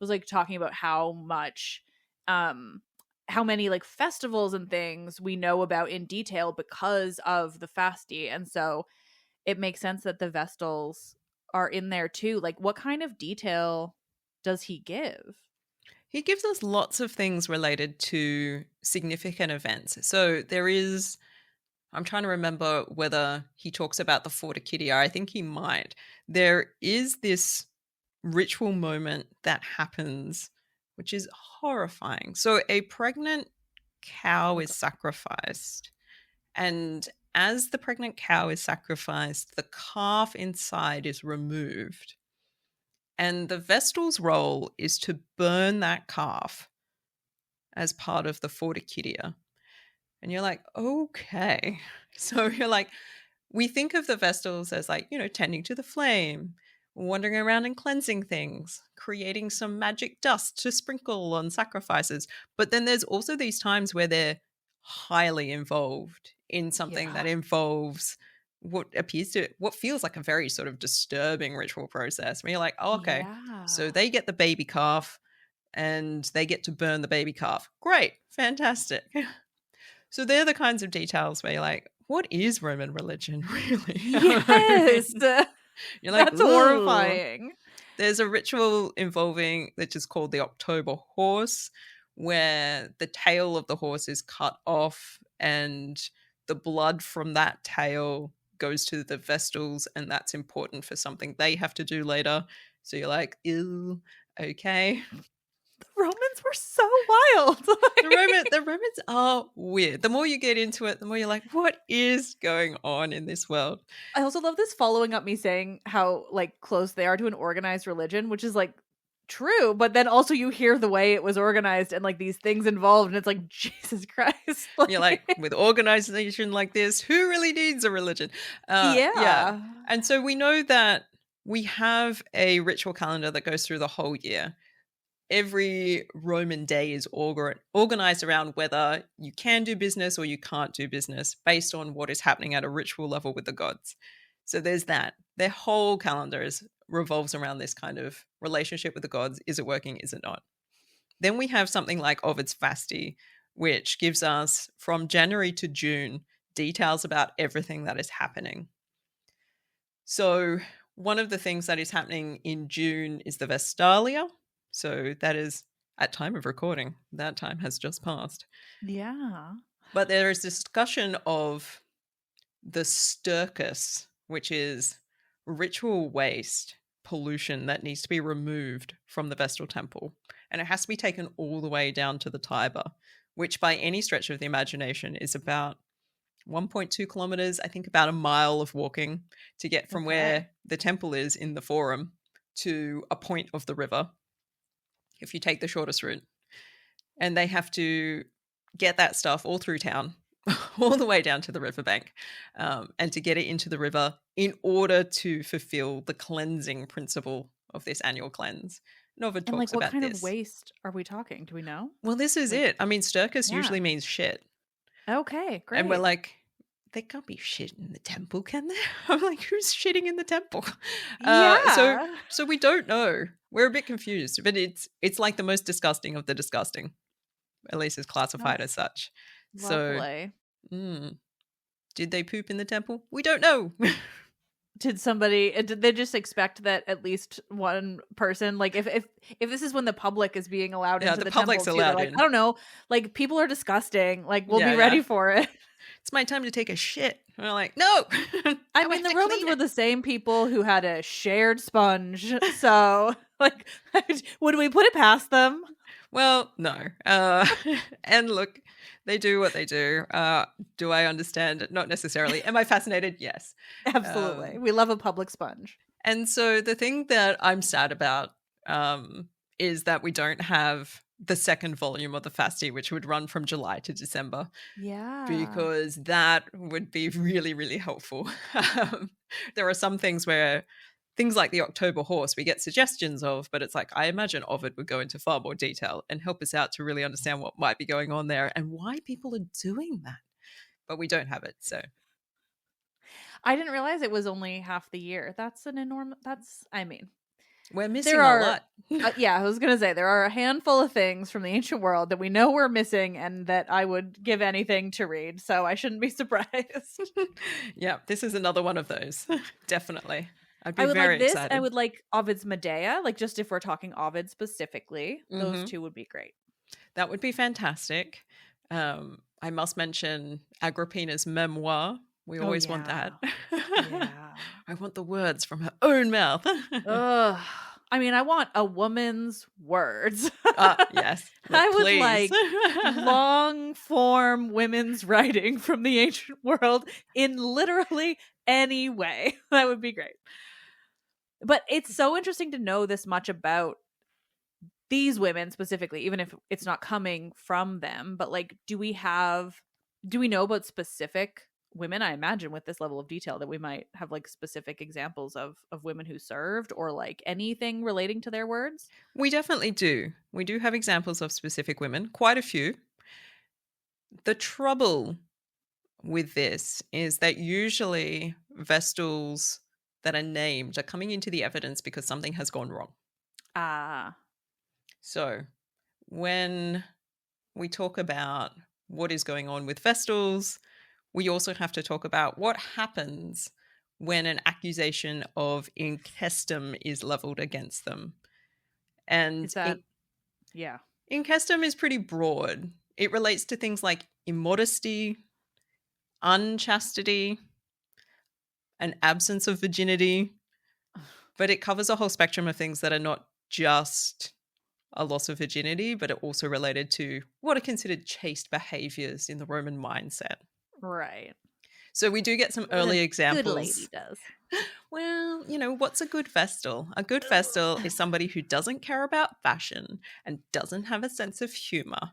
Speaker 3: was like talking about how much how many like festivals and things we know about in detail because of the Fasti, and so it makes sense that the Vestals are in there too. Like, what kind of detail does he give?
Speaker 2: He gives us lots of things related to significant events. So there is, I'm trying to remember whether he talks about the Forticidia. I think he might. There is this ritual moment that happens, which is horrifying. So a pregnant cow is sacrificed. And as the pregnant cow is sacrificed, the calf inside is removed. And the Vestal's role is to burn that calf as part of the Forticidia. And you're like, okay. So you're like, we think of the Vestals as like, tending to the flame, wandering around and cleansing things, creating some magic dust to sprinkle on sacrifices. But then there's also these times where they're highly involved in something that involves what feels like a very sort of disturbing ritual process where you're like, oh, okay, so
Speaker 3: Yeah.
Speaker 2: they get the baby calf and they get to burn the baby calf. Great, fantastic. So they're the kinds of details where you're like, what is Roman religion really?
Speaker 3: Yes.
Speaker 2: You're like,
Speaker 3: That's
Speaker 2: "Ooh."
Speaker 3: horrifying.
Speaker 2: There's a ritual involving that's just called the October horse, where the tail of the horse is cut off and the blood from that tail goes to the Vestals, and that's important for something they have to do later. So you're like, ew, okay.
Speaker 3: The Romans were so wild.
Speaker 2: The Romans are weird. The more you get into it, the more you're like, what is going on in this world?
Speaker 3: I also love this following up me saying how like close they are to an organized religion, which is like true, but then also you hear the way it was organized and like these things involved, and it's like Jesus Christ.
Speaker 2: You're like, with organization like this, who really needs a religion?
Speaker 3: Yeah.
Speaker 2: And so we know that we have a ritual calendar that goes through the whole year. Every Roman day is organized around whether you can do business or you can't do business based on what is happening at a ritual level with the gods. So there's that. Their whole calendar revolves around this kind of relationship with the gods. Is it working? Is it not? Then we have something like Ovid's Fasti, which gives us from January to June details about everything that is happening. So one of the things that is happening in June is the Vestalia. So that is at time of recording. That time has just passed.
Speaker 3: Yeah.
Speaker 2: But there is discussion of the stercus, which is ritual waste, pollution that needs to be removed from the Vestal Temple. And it has to be taken all the way down to the Tiber, which by any stretch of the imagination is about 1.2 kilometers, I think about a mile of walking to get from where the temple is in the forum to a point of the river, if you take the shortest route. And they have to get that stuff all through town, all the way down to the riverbank, and to get it into the river in order to fulfill the cleansing principle of this annual cleanse. Nova talks
Speaker 3: And like what
Speaker 2: about
Speaker 3: kind
Speaker 2: this.
Speaker 3: of waste are we talking? Do we know?
Speaker 2: Well, this is
Speaker 3: Like-
Speaker 2: it. I mean, stercus usually means shit.
Speaker 3: Okay, great.
Speaker 2: And we're like, there can't be shit in the temple, can there? I'm like, who's shitting in the temple?
Speaker 3: yeah.
Speaker 2: So we don't know. We're a bit confused, but it's like the most disgusting of the disgusting. At least it's classified as such.
Speaker 3: Lovely.
Speaker 2: So, did they poop in the temple? We don't know.
Speaker 3: Did they just expect that at least one person, like if this is when the public is being allowed into the
Speaker 2: public's
Speaker 3: temple too, they're
Speaker 2: allowed
Speaker 3: like,
Speaker 2: in.
Speaker 3: I don't know, like people are disgusting, like we'll
Speaker 2: Yeah,
Speaker 3: be ready
Speaker 2: yeah.
Speaker 3: for it.
Speaker 2: It's my time to take a shit. And we're like, no.
Speaker 3: I mean, the Romans were the same people who had a shared sponge, so like, would we put it past them?
Speaker 2: Well, no. And look, they do what they do. Do I understand it? Not necessarily. Am I fascinated? Yes.
Speaker 3: Absolutely. We love a public sponge.
Speaker 2: And so the thing that I'm sad about is that we don't have the second volume of the Fasti, which would run from July to December.
Speaker 3: Yeah.
Speaker 2: Because that would be really, really helpful. There are some things where things like the October horse we get suggestions of, but it's like, I imagine Ovid would go into far more detail and help us out to really understand what might be going on there and why people are doing that. But we don't have it, so.
Speaker 3: I didn't realize it was only half the year.
Speaker 2: We're missing
Speaker 3: there are
Speaker 2: a lot.
Speaker 3: Yeah, I was going to say there are a handful of things from the ancient world that we know we're missing and that I would give anything to read, so I shouldn't be surprised.
Speaker 2: Yeah, this is another one of those. Definitely. I'd be
Speaker 3: I would
Speaker 2: very
Speaker 3: like this.
Speaker 2: excited.
Speaker 3: I would like Ovid's Medea, like just if we're talking Ovid specifically, those two would be great.
Speaker 2: That would be fantastic. I must mention Agrippina's memoir. We always want that.
Speaker 3: Yeah.
Speaker 2: I want the words from her own mouth.
Speaker 3: Ugh. I mean, I want a woman's words.
Speaker 2: Yes.
Speaker 3: I would
Speaker 2: please.
Speaker 3: like long form women's writing from the ancient world in literally any way. That would be great. But it's so interesting to know this much about these women specifically, even if it's not coming from them. But like, do we know about specific women? I imagine with this level of detail that we might have like specific examples of women who served or like anything relating to their words.
Speaker 2: We definitely do. We do have examples of specific women, quite a few. The trouble with this is that usually Vestals that are named are coming into the evidence because something has gone wrong.
Speaker 3: Ah.
Speaker 2: So when we talk about what is going on with Vestals, we also have to talk about what happens when an accusation of incestum is leveled against them. And
Speaker 3: Is that... Yeah.
Speaker 2: incestum is pretty broad. It relates to things like immodesty, unchastity, an absence of virginity, but it covers a whole spectrum of things that are not just a loss of virginity, but are also related to what are considered chaste behaviors in the Roman mindset.
Speaker 3: Right.
Speaker 2: So we do get some early examples.
Speaker 3: Good lady does.
Speaker 2: Well, what's a good Vestal? A good Vestal is somebody who doesn't care about fashion and doesn't have a sense of humor.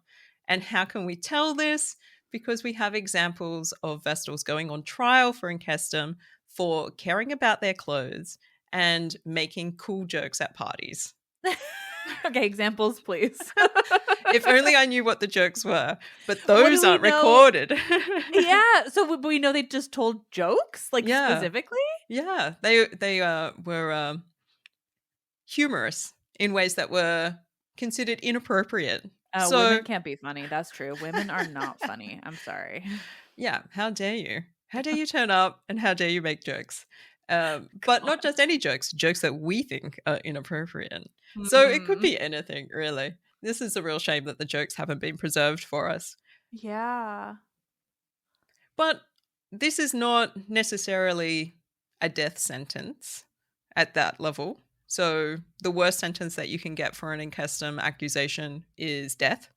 Speaker 2: And how can we tell this? Because we have examples of Vestals going on trial for incestum for caring about their clothes and making cool jokes at parties.
Speaker 3: Okay, examples, please.
Speaker 2: If only I knew what the jokes were, but those aren't recorded.
Speaker 3: Yeah, so we know they just told jokes, specifically?
Speaker 2: Yeah, they were humorous in ways that were considered inappropriate. So
Speaker 3: women can't be funny. That's true. Women are not funny. I'm sorry.
Speaker 2: Yeah, how dare you? How dare you turn up and how dare you make jokes? But not just any jokes that we think are inappropriate. So it could be anything, really. This is a real shame that the jokes haven't been preserved for us.
Speaker 3: Yeah.
Speaker 2: But this is not necessarily a death sentence at that level. So the worst sentence that you can get for an incestum accusation is death.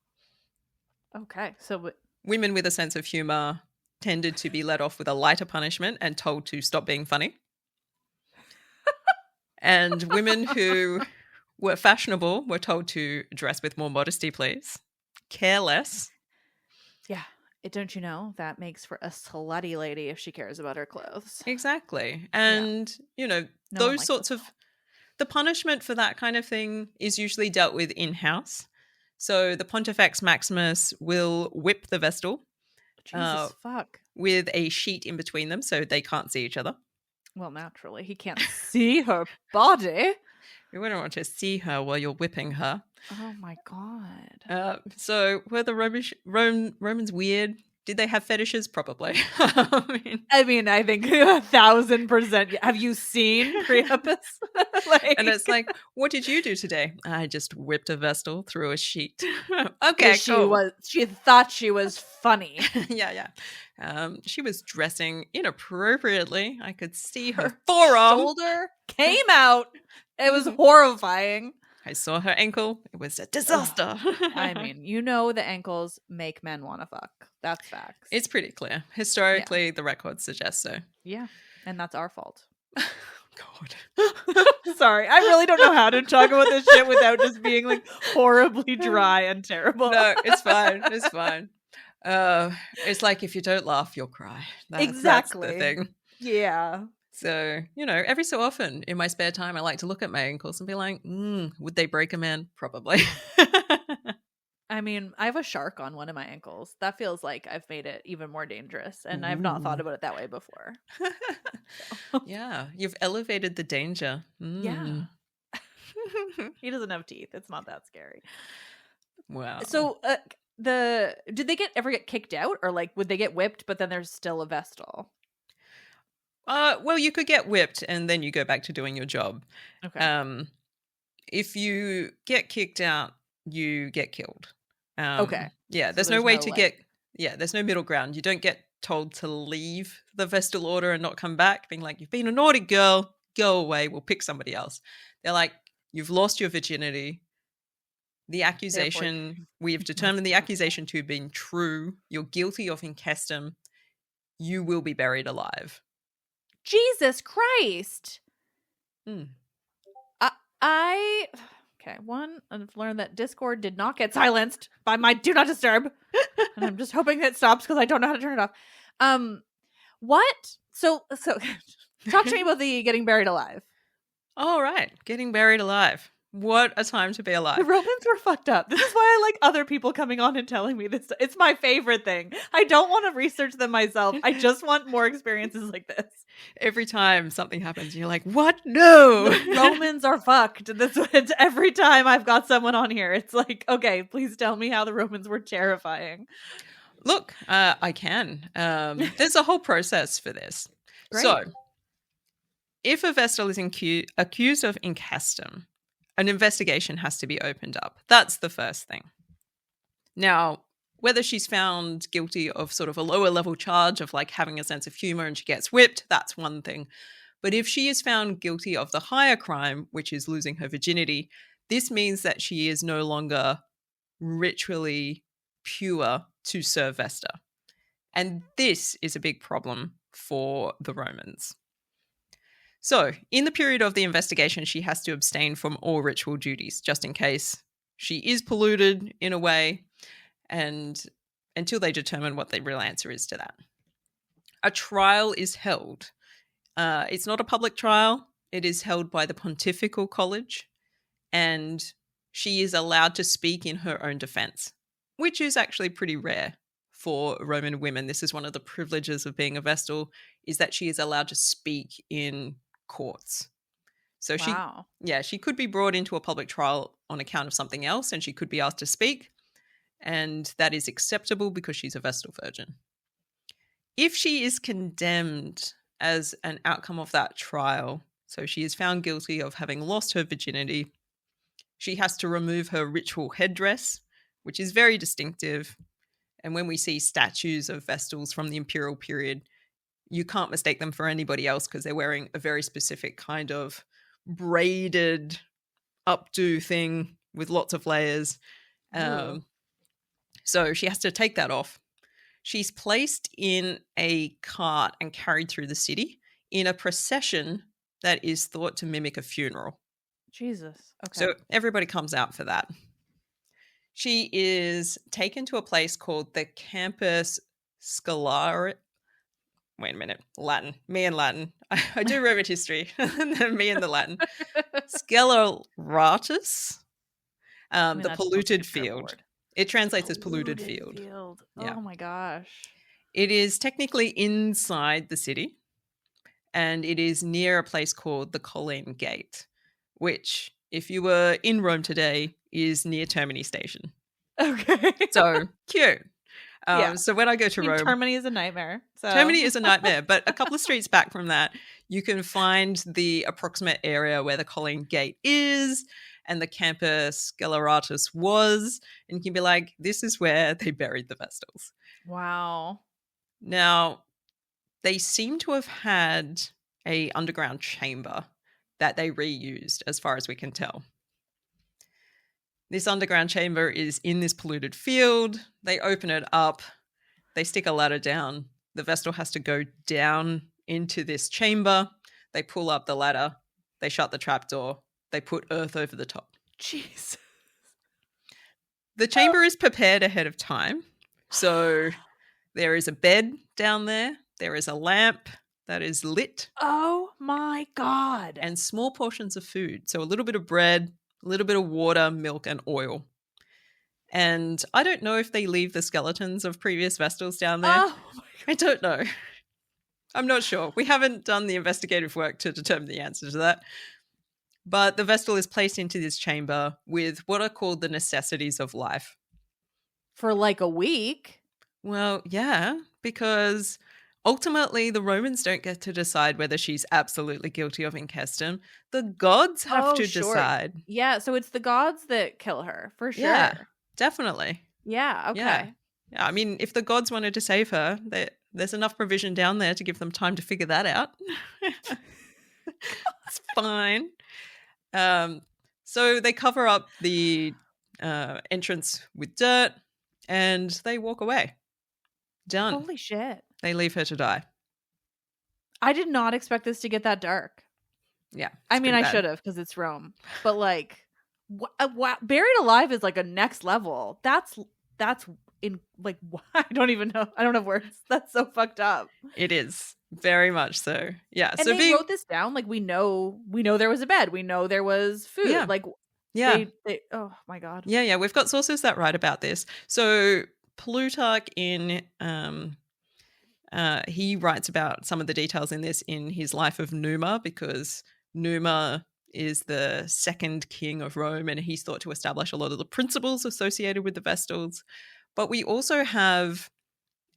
Speaker 3: Okay, so
Speaker 2: women with a sense of humor tended to be let off with a lighter punishment and told to stop being funny. And women who were fashionable were told to dress with more modesty, please. Care less.
Speaker 3: Yeah. Don't you know that makes for a slutty lady if she cares about her clothes?
Speaker 2: Exactly. And, those sorts of... The punishment for that kind of thing is usually dealt with in-house. So the Pontifex Maximus will whip the Vestal.
Speaker 3: Jesus fuck.
Speaker 2: With a sheet in between them so they can't see each other.
Speaker 3: Well, naturally. He can't see her body.
Speaker 2: You wouldn't want to see her while you're whipping her.
Speaker 3: Oh my God.
Speaker 2: So were the Romans weird? Did they have fetishes? Probably.
Speaker 3: I think 1,000%. Have you seen Priapus?
Speaker 2: And it's like, what did you do today? I just whipped a Vestal through a sheet. Okay, cool.
Speaker 3: She thought she was funny.
Speaker 2: Yeah. She was dressing inappropriately. I could see her forearm.
Speaker 3: Shoulder came out. It was horrifying.
Speaker 2: I saw her ankle. It was a disaster.
Speaker 3: The ankles make men want to fuck. That's facts.
Speaker 2: It's pretty clear. Historically, the records suggest so.
Speaker 3: Yeah. And that's our fault.
Speaker 2: God.
Speaker 3: Sorry. I really don't know how to talk about this shit without just being horribly dry and terrible.
Speaker 2: No, it's fine. It's fine. It's like if you don't laugh, you'll cry.
Speaker 3: Exactly.
Speaker 2: That's the thing.
Speaker 3: Yeah.
Speaker 2: So, every so often in my spare time, I like to look at my ankles and be like, would they break a man? Probably.
Speaker 3: I have a shark on one of my ankles. That feels like I've made it even more dangerous, and I've not thought about it that way before.
Speaker 2: Yeah, you've elevated the danger.
Speaker 3: Yeah. He doesn't have teeth. It's not that scary.
Speaker 2: Wow.
Speaker 3: So, did they ever get kicked out, or would they get whipped, but then there's still a Vestal?
Speaker 2: Well, you could get whipped and then you go back to doing your job.
Speaker 3: Okay.
Speaker 2: If you get kicked out, you get killed.
Speaker 3: Okay.
Speaker 2: Yeah, there's no way to get... Yeah, there's no middle ground. You don't get told to leave the Vestal Order and not come back, being like, you've been a naughty girl, go away, we'll pick somebody else. They're like, you've lost your virginity. The accusation, we've determined the accusation to have been true. You're guilty of incestum. You will be buried alive.
Speaker 3: Jesus Christ. I've learned that Discord did not get silenced by my do not disturb. And I'm just hoping that stops because I don't know how to turn it off. What? So talk to me about the getting buried alive.
Speaker 2: All right. Getting buried alive. What a time to be
Speaker 3: The
Speaker 2: alive.
Speaker 3: Romans were fucked up. This is why I like other people coming on and telling me this. It's my favorite thing. I don't want to research them myself. I just want more experiences like this.
Speaker 2: Every time something happens, you're like, what? No.
Speaker 3: The Romans are fucked. It's every time I've got someone on here. It's like, okay, please tell me how the Romans were terrifying.
Speaker 2: Look, I can. There's a whole process for this.
Speaker 3: Great.
Speaker 2: So, if a Vestal is accused of incestum, an investigation has to be opened up. That's the first thing. Now, whether she's found guilty of sort of a lower level charge of like having a sense of humor and she gets whipped, that's one thing. But if she is found guilty of the higher crime, which is losing her virginity, this means that she is no longer ritually pure to serve Vesta. And this is a big problem for the Romans. So, in the period of the investigation, she has to abstain from all ritual duties, just in case she is polluted in a way, and until they determine what the real answer is to that. A trial is held. It's not a public trial. It is held by the Pontifical College, and she is allowed to speak in her own defense, which is actually pretty rare for Roman women. This is one of the privileges of being a Vestal, is that she is allowed to speak in courts. So
Speaker 3: Wow.
Speaker 2: she could be brought into a public trial on account of something else, and she could be asked to speak, and that is acceptable because she's a Vestal virgin. If she is condemned as an outcome of that trial, so she is found guilty of having lost her virginity, she has to remove her ritual headdress, which is very distinctive. And when we see statues of Vestals from the imperial period, you can't mistake them for anybody else because they're wearing a very specific kind of braided updo thing with lots of layers. So she has to take that off. She's placed in a cart and carried through the city in a procession that is thought to mimic a funeral.
Speaker 3: Jesus. Okay.
Speaker 2: So everybody comes out for that. She is taken to a place called the Campus Scholari. Wait a minute. Latin. Me and Latin. I do Roman history. And then me and the Latin. Scleratus. The polluted field. It translates as polluted field.
Speaker 3: Yeah. Oh my gosh.
Speaker 2: It is technically inside the city. And it is near a place called the Colline Gate, which, if you were in Rome today, is near Termini Station.
Speaker 3: Okay.
Speaker 2: So cute.
Speaker 3: Yeah.
Speaker 2: So when I go to Rome,
Speaker 3: Termini is a nightmare. So.
Speaker 2: Termini is a nightmare, but a couple of streets back from that, you can find the approximate area where the Colline Gate is and the Campus Scleratus was, and you can be like, this is where they buried the Vestals.
Speaker 3: Wow.
Speaker 2: Now, they seem to have had a underground chamber that they reused, as far as we can tell. This underground chamber is in this polluted field. They open it up. They stick a ladder down. The Vestal has to go down into this chamber. They pull up the ladder. They shut the trapdoor. They put earth over the top.
Speaker 3: Jeez.
Speaker 2: The chamber is prepared ahead of time. So there is a bed down there. There is a lamp that is lit.
Speaker 3: Oh my God.
Speaker 2: And small portions of food. So a little bit of bread, a little bit of water, milk, and oil. And I don't know if they leave the skeletons of previous Vestals down there.
Speaker 3: Oh my God.
Speaker 2: I don't know. I'm not sure. We haven't done the investigative work to determine the answer to that. But the Vestal is placed into this chamber with what are called the necessities of life.
Speaker 3: For like a week?
Speaker 2: Well, yeah, because ultimately the Romans don't get to decide whether she's absolutely guilty of incestum. The gods have to decide.
Speaker 3: Yeah, so it's the gods that kill her, for sure.
Speaker 2: Yeah, definitely.
Speaker 3: Yeah, okay.
Speaker 2: Yeah, I mean, if the gods wanted to save her, there's enough provision down there to give them time to figure that out. It's fine. So they cover up the entrance with dirt and they walk away. Done.
Speaker 3: Holy shit.
Speaker 2: They leave her to die.
Speaker 3: I did not expect this to get that dark.
Speaker 2: Yeah.
Speaker 3: I mean, I should have because it's Rome. But like, buried alive is like a next level. That's in like, I don't even know. I don't have words. That's so fucked up.
Speaker 2: It is. Very much so. Yeah.
Speaker 3: And
Speaker 2: so
Speaker 3: they wrote this down. Like we know there was a bed. We know there was food.
Speaker 2: Yeah.
Speaker 3: Like
Speaker 2: Yeah.
Speaker 3: Oh my god.
Speaker 2: Yeah. We've got sources that write about this. So Plutarch he writes about some of the details in this in his Life of Numa, because Numa is the second king of Rome and he's thought to establish a lot of the principles associated with the Vestals. But we also have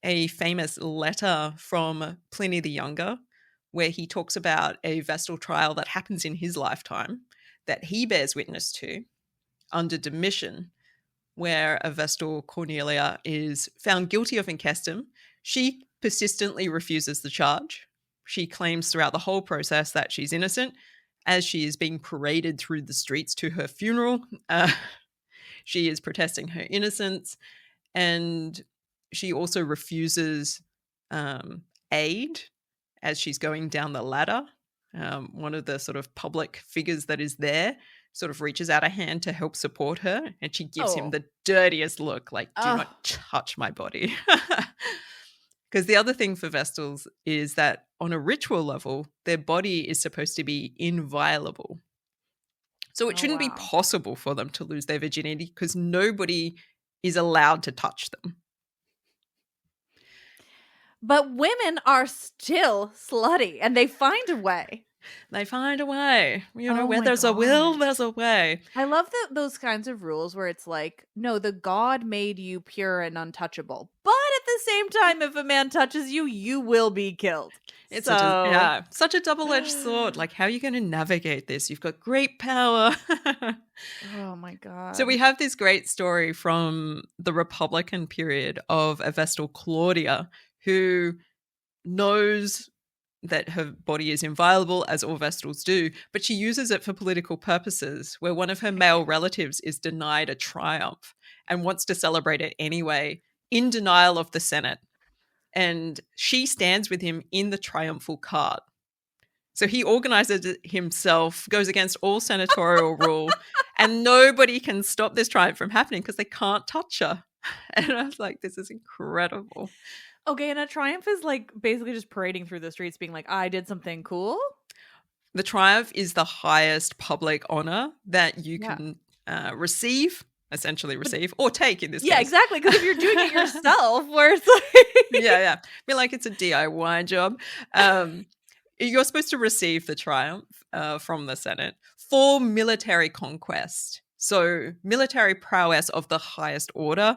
Speaker 2: a famous letter from Pliny the Younger where he talks about a Vestal trial that happens in his lifetime that he bears witness to under Domitian, where a Vestal, Cornelia, is found guilty of incestum. She persistently refuses the charge. She claims throughout the whole process that she's innocent. As she is being paraded through the streets to her funeral, she is protesting her innocence, and she also refuses aid as she's going down the ladder. One of the sort of public figures that is there sort of reaches out a hand to help support her, and she gives him the dirtiest look, like, do not touch my body. Because the other thing for Vestals is that on a ritual level, their body is supposed to be inviolable. So it shouldn't be possible for them to lose their virginity because nobody is allowed to touch them.
Speaker 3: But women are still slutty, and they find a way.
Speaker 2: They find a way. You know, where there's a will, there's a way.
Speaker 3: I love those kinds of rules where it's like, no, the god made you pure and untouchable. But at the same time, if a man touches you, you will be killed.
Speaker 2: It's such a double-edged sword. Like, how are you going to navigate this? You've got great power.
Speaker 3: Oh my god.
Speaker 2: So we have this great story from the Republican period of a Vestal, Claudia, who knows that her body is inviolable, as all Vestals do, but she uses it for political purposes, where one of her male relatives is denied a triumph and wants to celebrate it anyway, in denial of the Senate. And she stands with him in the triumphal cart. So he organizes it himself, goes against all senatorial rule, and nobody can stop this triumph from happening because they can't touch her. And I was like, this is incredible.
Speaker 3: Okay, and a triumph is like basically just parading through the streets being like, I did something cool?
Speaker 2: The triumph is the highest public honor that you can receive, or take in this case.
Speaker 3: Yeah, exactly, because if you're doing it yourself, where it's like...
Speaker 2: Yeah. I feel like it's a DIY job. You're supposed to receive the triumph from the Senate for military conquest. So military prowess of the highest order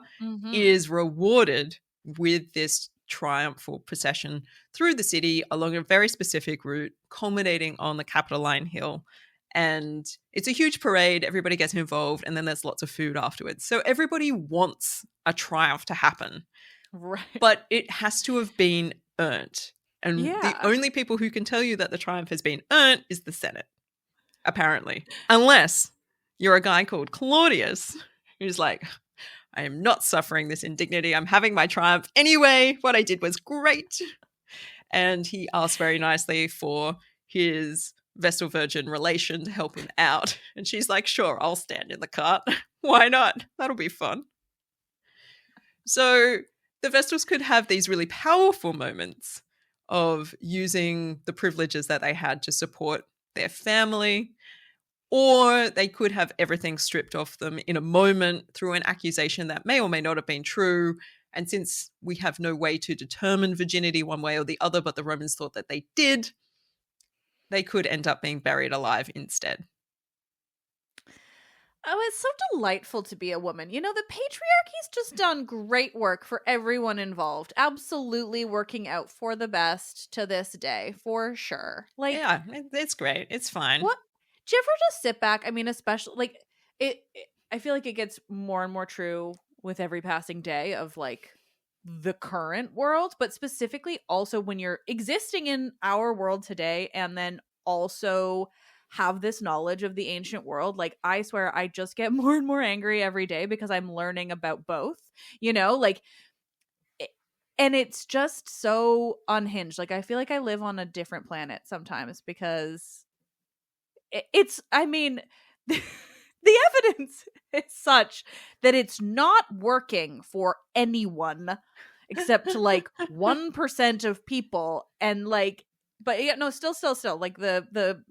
Speaker 2: is rewarded with this triumphal procession through the city along a very specific route, culminating on the Capitoline Hill. And it's a huge parade. Everybody gets involved, and then there's lots of food afterwards. So everybody wants a triumph to happen.
Speaker 3: Right.
Speaker 2: But it has to have been earned. And the only people who can tell you that the triumph has been earned is the Senate, apparently. Unless you're a guy called Claudius, who's like, I am not suffering this indignity. I'm having my triumph anyway. What I did was great. And he asked very nicely for his Vestal Virgin relation to help him out. And she's like, sure, I'll stand in the cart. Why not? That'll be fun. So the Vestals could have these really powerful moments of using the privileges that they had to support their family, or they could have everything stripped off them in a moment through an accusation that may or may not have been true. And since we have no way to determine virginity one way or the other, but the Romans thought that they did, they could end up being buried alive instead.
Speaker 3: Oh, it's so delightful to be a woman. You know, the patriarchy's just done great work for everyone involved. Absolutely working out for the best to this day, for sure. Like,
Speaker 2: yeah, it's great. It's fine.
Speaker 3: What? Do you ever just sit back? I mean, especially like I feel like it gets more and more true with every passing day of like the current world, but specifically also when you're existing in our world today and then also have this knowledge of the ancient world. Like, I swear I just get more and more angry every day because I'm learning about both, you know, like, and it's just so unhinged. Like, I feel like I live on a different planet sometimes because I mean, the evidence is such that it's not working for anyone except like 1% of people. And like, But yeah, no, still, like the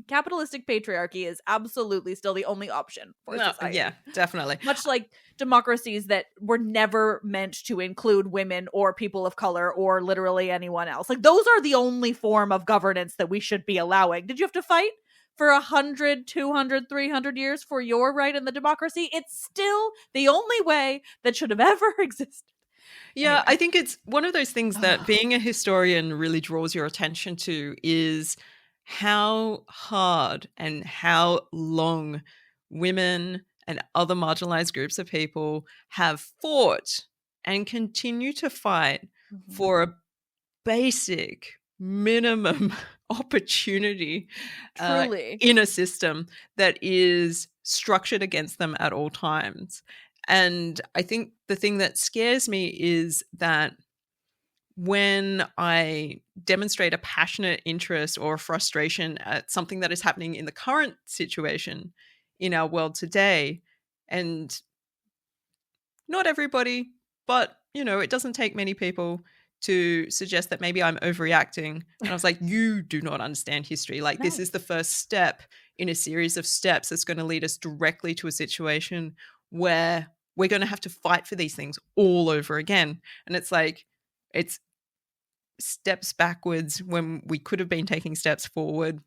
Speaker 3: capitalistic patriarchy is absolutely still the only option for
Speaker 2: No,
Speaker 3: society.
Speaker 2: yeah, definitely.
Speaker 3: Much like democracies that were never meant to include women or people of color or literally anyone else. Like, those are the only form of governance that we should be allowing. Did you have to fight for 100, 200, 300 years for your right in the democracy? It's still the only way that should have ever existed.
Speaker 2: Yeah,
Speaker 3: Anyway.
Speaker 2: I think it's one of those things that being a historian really draws your attention to is how hard and how long women and other marginalized groups of people have fought and continue to fight for a basic minimum opportunity
Speaker 3: Truly.
Speaker 2: in a system that is structured against them at all times. And I think the thing that scares me is that when I demonstrate a passionate interest or frustration at something that is happening in the current situation in our world today, and not everybody, but, you know, it doesn't take many people to suggest that maybe I'm overreacting. And I was like, you do not understand history. Like, this is the first step in a series of steps that's going to lead us directly to a situation where we're going to have to fight for these things all over again. And it's like, it's steps backwards when we could have been taking steps forward.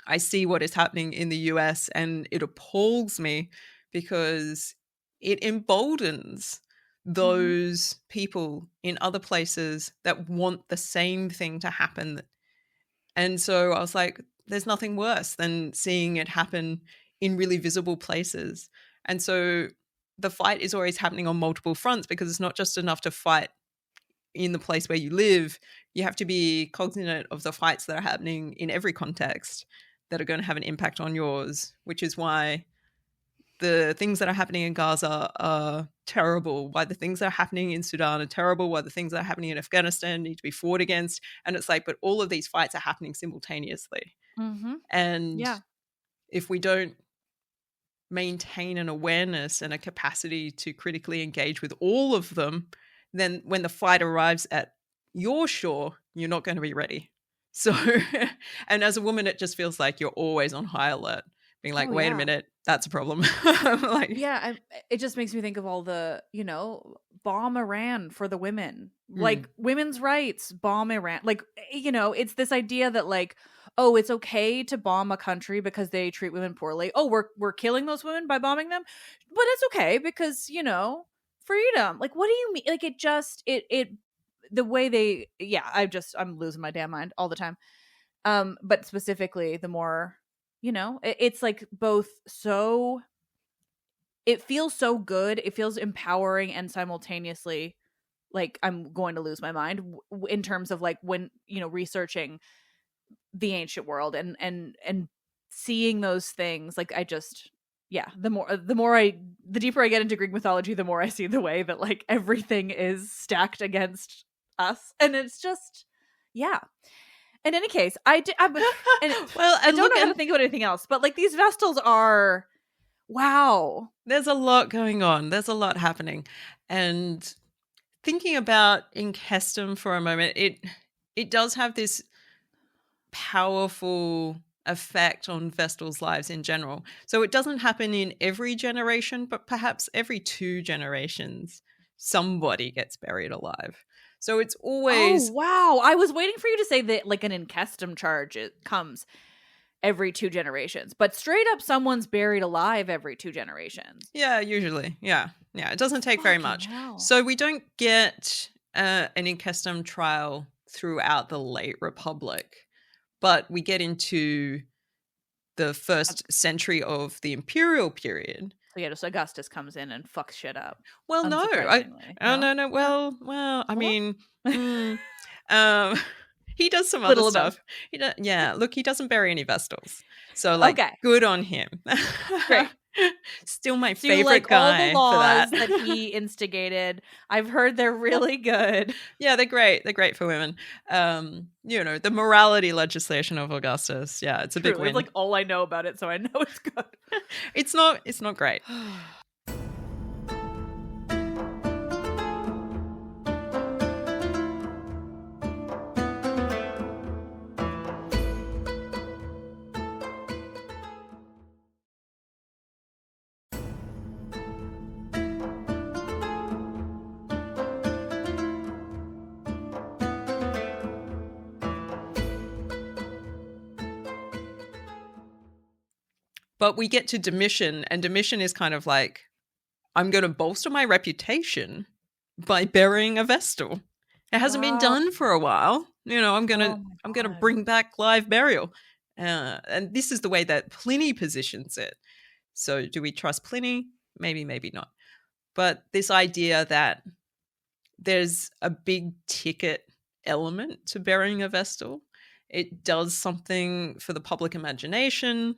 Speaker 2: I see what is happening in the US and it appalls me because it emboldens those people in other places that want the same thing to happen. And so I was like, there's nothing worse than seeing it happen in really visible places. And so the fight is always happening on multiple fronts because it's not just enough to fight in the place where you live. You have to be cognizant of the fights that are happening in every context that are going to have an impact on yours, which is why the things that are happening in Gaza are terrible, why the things that are happening in Sudan are terrible, why the things that are happening in Afghanistan need to be fought against. And it's like, but all of these fights are happening simultaneously. And if we don't maintain an awareness and a capacity to critically engage with all of them, then when the fight arrives at your shore, you're not going to be ready. So, and as a woman, it just feels like you're always on high alert, being like, wait a minute, that's a problem. Like,
Speaker 3: it just makes me think of all the, you know, bomb Iran for the women, like women's rights, bomb Iran. Like, you know, it's this idea that like, oh, it's okay to bomb a country because they treat women poorly. Oh, we're killing those women by bombing them, but it's okay because, you know, freedom. Like, what do you mean? Like, it just it the way they I'm losing my damn mind all the time. But specifically, the more, you know, it's like both so, it feels so good, it feels empowering, and simultaneously like I'm going to lose my mind in terms of like when, you know, researching the ancient world and seeing those things. Like, I just, the deeper I get into Greek mythology, the more I see the way that like everything is stacked against us, and it's just, in any case, I don't know how to think about anything else, but like these Vestals are, wow,
Speaker 2: there's a lot going on, there's a lot happening. And thinking about Incestum for a moment, it does have this powerful effect on Vestal's lives in general. So it doesn't happen in every generation, but perhaps every 2 generations somebody gets buried alive. So it's always...
Speaker 3: Oh, wow. I was waiting for you to say that like an Incestum charge, it comes every 2 generations, but straight up someone's buried alive every 2 generations.
Speaker 2: Yeah, usually. Yeah. It doesn't take very much.
Speaker 3: Hell.
Speaker 2: So we don't get an Incestum trial throughout the late Republic, but we get into the first century of the imperial period.
Speaker 3: So just Augustus comes in and fucks shit up.
Speaker 2: Well, no. No. Well, I mean, he does some other stuff. Look, he doesn't bury any Vestals. So, like, good on him.
Speaker 3: Great.
Speaker 2: Still my favorite guy
Speaker 3: all the laws
Speaker 2: for that.
Speaker 3: that he instigated. I've heard they're really good.
Speaker 2: Yeah, they're great. They're great for women. You know, the morality legislation of Augustus. Yeah, it's a big win.
Speaker 3: It's like all I know about it, so I know it's good.
Speaker 2: It's not great. But we get to Domitian, and Domitian is kind of like, I'm going to bolster my reputation by burying a Vestal. It hasn't been
Speaker 3: Wow.
Speaker 2: done for a while. I'm
Speaker 3: Oh
Speaker 2: gonna
Speaker 3: my God.
Speaker 2: bring back live burial, and this is the way that Pliny positions it. So, do we trust Pliny? Maybe, maybe not. But this idea that there's a big ticket element to burying a Vestal, it does something for the public imagination.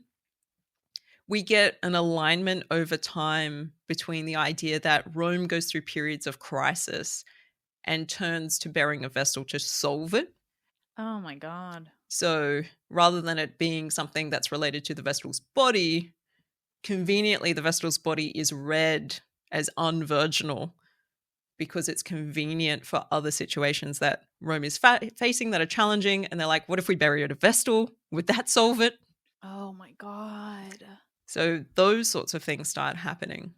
Speaker 2: We get an alignment over time between the idea that Rome goes through periods of crisis and turns to burying a Vestal to solve it.
Speaker 3: Oh my God.
Speaker 2: So rather than it being something that's related to the Vestal's body, conveniently the Vestal's body is read as unvirginal because it's convenient for other situations that Rome is facing that are challenging. And they're like, what if we bury it a Vestal? Would that solve it?
Speaker 3: Oh my God.
Speaker 2: So those sorts of things start happening.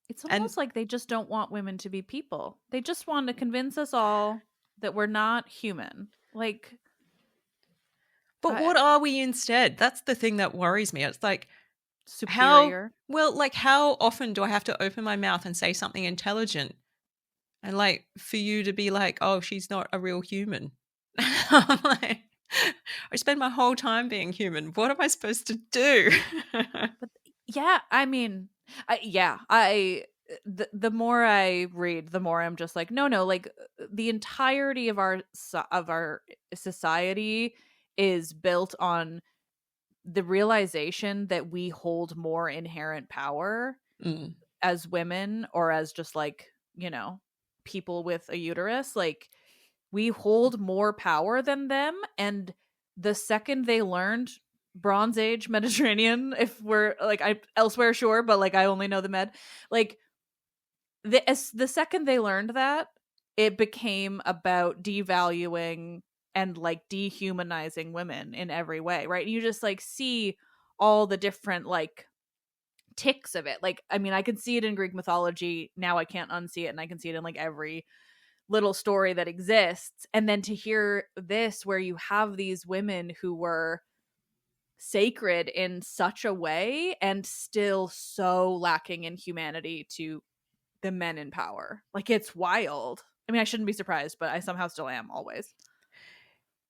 Speaker 3: It's almost like they just don't want women to be people. They just want to convince us all that we're not human. Like,
Speaker 2: but what are we instead? That's the thing that worries me. It's like,
Speaker 3: superior.
Speaker 2: how often do I have to open my mouth and say something intelligent? And like, for you to be like, oh, she's not a real human. I'm like, I spend my whole time being human. What am I supposed to do?
Speaker 3: But yeah, I mean, the more I read, the more I'm just like, no, like the entirety of our society is built on the realization that we hold more inherent power as women, or as just like, people with a uterus. Like, we hold more power than them, and the second they learned Bronze Age Mediterranean, if we're like, I elsewhere, sure, but like I only know the Med, like the second they learned that, it became about devaluing and like dehumanizing women in every way, right? You just like see all the different like ticks of it. Like, I mean, I can see it in Greek mythology now, I can't unsee it, and I can see it in like every little story that exists. And then to hear this, where you have these women who were sacred in such a way and still so lacking in humanity to the men in power, like, it's wild. I mean, I shouldn't be surprised, but I somehow still am always.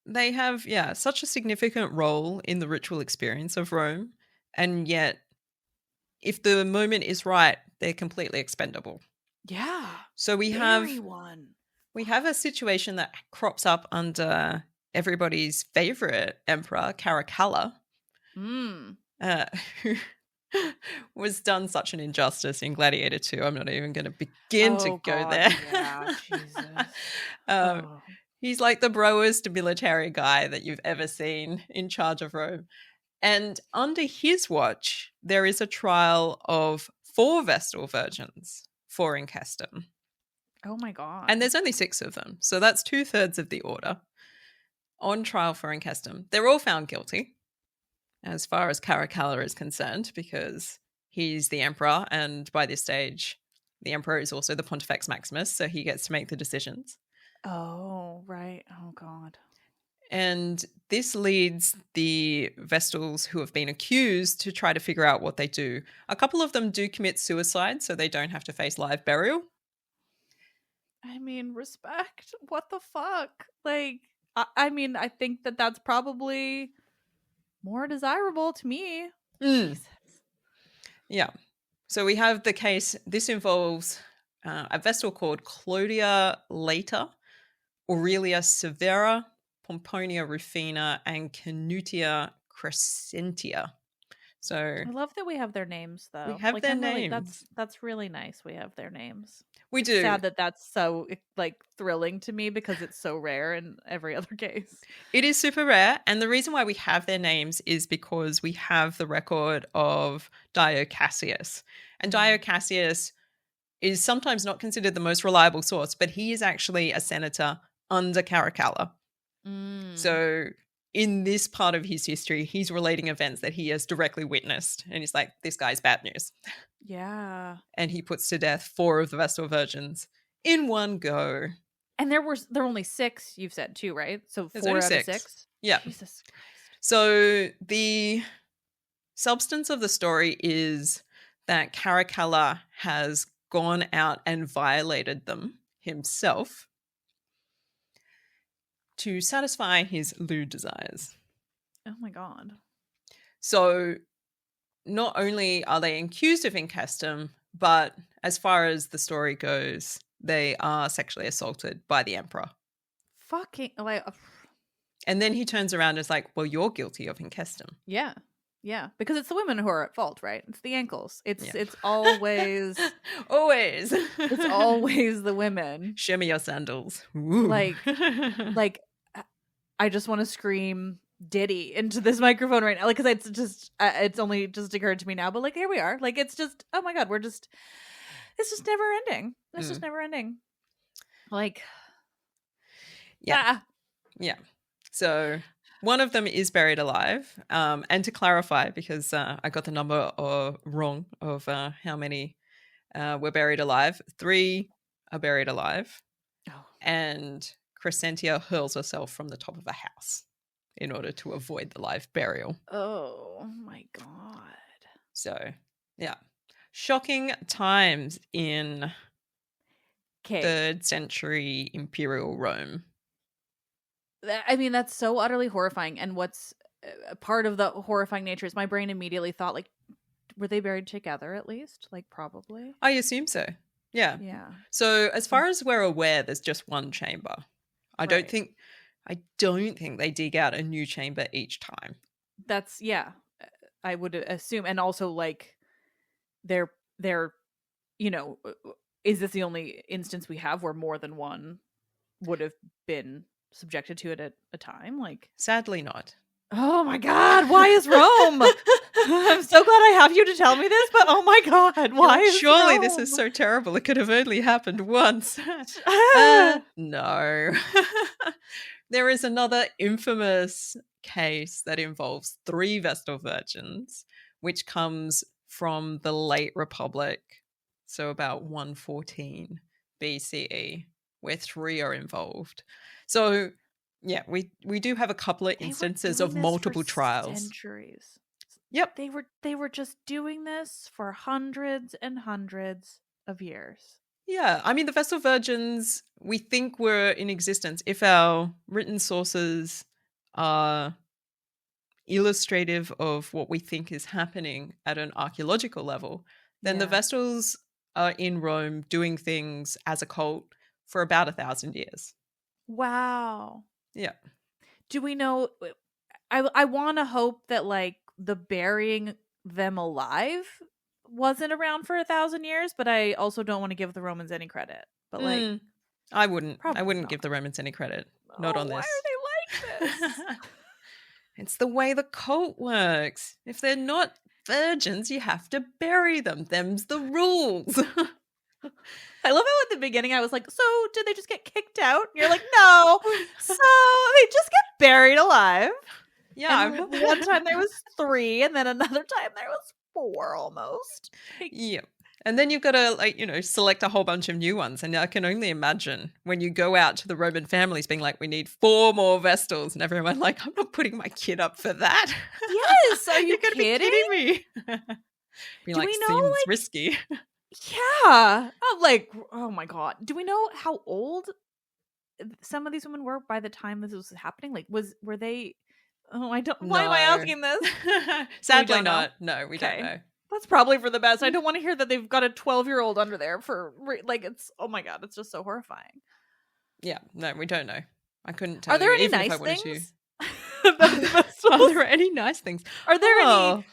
Speaker 2: They have, such a significant role in the ritual experience of Rome, and yet if the moment is right, they're completely expendable.
Speaker 3: Yeah.
Speaker 2: So we have a situation that crops up under everybody's favorite emperor, Caracalla, who was done such an injustice in Gladiator 2. I'm not even going to begin to go there.
Speaker 3: Yeah, Jesus.
Speaker 2: He's like the broest military guy that you've ever seen in charge of Rome. And under his watch, there is a trial of 4 Vestal virgins, 4 in Custom.
Speaker 3: Oh my God.
Speaker 2: And there's only 6 of them. So that's 2/3 of the order on trial for incestum. They're all found guilty as far as Caracalla is concerned, because he's the emperor. And by this stage, the emperor is also the Pontifex Maximus. So he gets to make the decisions.
Speaker 3: Oh, right. Oh, God.
Speaker 2: And this leads the Vestals who have been accused to try to figure out what they do. A couple of them do commit suicide, so they don't have to face live burial.
Speaker 3: I mean, respect. What the fuck? Like, I mean, I think that that's probably more desirable to me. Jesus.
Speaker 2: Yeah. So we have the case. This involves a Vestal called Clodia Laeta, Aurelia Severa, Pomponia Rufina, and Canutia Crescentia. So
Speaker 3: I love that we have their names, though.
Speaker 2: We have their names.
Speaker 3: Really, that's really nice. We have their names.
Speaker 2: We
Speaker 3: It's
Speaker 2: do.
Speaker 3: sad that that's so like thrilling to me, because it's so rare in every other case.
Speaker 2: It is super rare, and the reason why we have their names is because we have the record of Dio Cassius, and Dio Cassius is sometimes not considered the most reliable source, but he is actually a senator under Caracalla. So in this part of his history, he's relating events that he has directly witnessed, and he's like, this guy's bad news.
Speaker 3: Yeah.
Speaker 2: And he puts to death 4 of the Vestal virgins in one go.
Speaker 3: And there were only 6, you've said, too, right? So
Speaker 2: There's
Speaker 3: 4
Speaker 2: only
Speaker 3: out
Speaker 2: 6.
Speaker 3: of 6?
Speaker 2: Yeah.
Speaker 3: Jesus Christ.
Speaker 2: So the substance of the story is that Caracalla has gone out and violated them himself to satisfy his lewd desires.
Speaker 3: Oh my god.
Speaker 2: So not only are they accused of incestum, but as far as the story goes, they are sexually assaulted by the emperor.
Speaker 3: Fucking like
Speaker 2: And then he turns around and is like, well, you're guilty of incestum.
Speaker 3: yeah. Yeah, because it's the women who are at fault, right? It's the ankles. It's
Speaker 2: Yeah.
Speaker 3: it's always
Speaker 2: Always.
Speaker 3: it's always the women.
Speaker 2: Show me your sandals. Ooh.
Speaker 3: Like I just want to scream Diddy into this microphone right now, like, because it's only just occurred to me now, but like here we are, like it's just, oh my god, it's just never ending. It's just never ending. Like,
Speaker 2: yeah. So one of them is buried alive, and to clarify, because I got the number wrong of how many were buried alive, 3 are buried alive.
Speaker 3: Oh.
Speaker 2: And Crescentia hurls herself from the top of a house in order to avoid the live burial.
Speaker 3: Oh my god.
Speaker 2: So, yeah. Shocking times in 3rd century Imperial Rome.
Speaker 3: I mean, that's so utterly horrifying. And what's part of the horrifying nature is my brain immediately thought, like, were they buried together at least? Like, probably.
Speaker 2: I assume so. Yeah.
Speaker 3: Yeah.
Speaker 2: So as far as we're aware, there's just one chamber. I don't think they dig out a new chamber each time.
Speaker 3: That's, yeah, I would assume. And also, like, they're you know, is this the only instance we have where more than one would have been subjected to it at a time? Like,
Speaker 2: sadly not.
Speaker 3: Oh my god, why is Rome? I'm so glad I have you to tell me this, but oh my god, why is
Speaker 2: surely
Speaker 3: Rome?
Speaker 2: This is so terrible, it could have only happened once. No. There is another infamous case that involves 3 Vestal virgins, which comes from the late Republic, so about 114 BCE, where 3 are involved. So yeah, we do have a couple of instances of multiple trials.
Speaker 3: Centuries.
Speaker 2: Yep.
Speaker 3: They were just doing this for hundreds and hundreds of years.
Speaker 2: Yeah, I mean, the Vestal Virgins, we think were in existence. If our written sources are illustrative of what we think is happening at an archaeological level, then the Vestals are in Rome doing things as a cult for about 1,000 years.
Speaker 3: Wow.
Speaker 2: Yeah.
Speaker 3: Do we know? I want to hope that, like, the burying them alive wasn't around for 1,000 years, but I also don't want to give the Romans any credit. But like,
Speaker 2: I wouldn't
Speaker 3: not.
Speaker 2: give the Romans any credit. Not on this.
Speaker 3: Why are they like this?
Speaker 2: It's the way the cult works. If they're not virgins, you have to bury them. Them's the rules.
Speaker 3: I love how at the beginning I was like, so did they just get kicked out? And you're like, no. So they just get buried alive.
Speaker 2: Yeah.
Speaker 3: And one time there was 3, and then another time there was 4 almost.
Speaker 2: Yeah. And then you've got to, like, select a whole bunch of new ones. And I can only imagine when you go out to the Roman families being like, we need 4 more Vestals. And everyone like, I'm not putting my kid up for that.
Speaker 3: Yes. Are you
Speaker 2: You're going to be kidding me? Be
Speaker 3: Do
Speaker 2: like,
Speaker 3: we know,
Speaker 2: seems
Speaker 3: like,
Speaker 2: risky.
Speaker 3: Yeah. Oh my god. Do we know how old some of these women were by the time this was happening? Like, were they... Oh, I don't... Why am I asking this?
Speaker 2: Sadly not. No, we don't know.
Speaker 3: That's probably for the best. I don't want to hear that they've got a 12-year-old under there for, like, it's... Oh my god, it's just so horrifying.
Speaker 2: Yeah, no, we don't know. I couldn't tell you.
Speaker 3: Are there any
Speaker 2: even
Speaker 3: nice
Speaker 2: if I wanted
Speaker 3: things?
Speaker 2: To. Are there any nice things?
Speaker 3: Are there any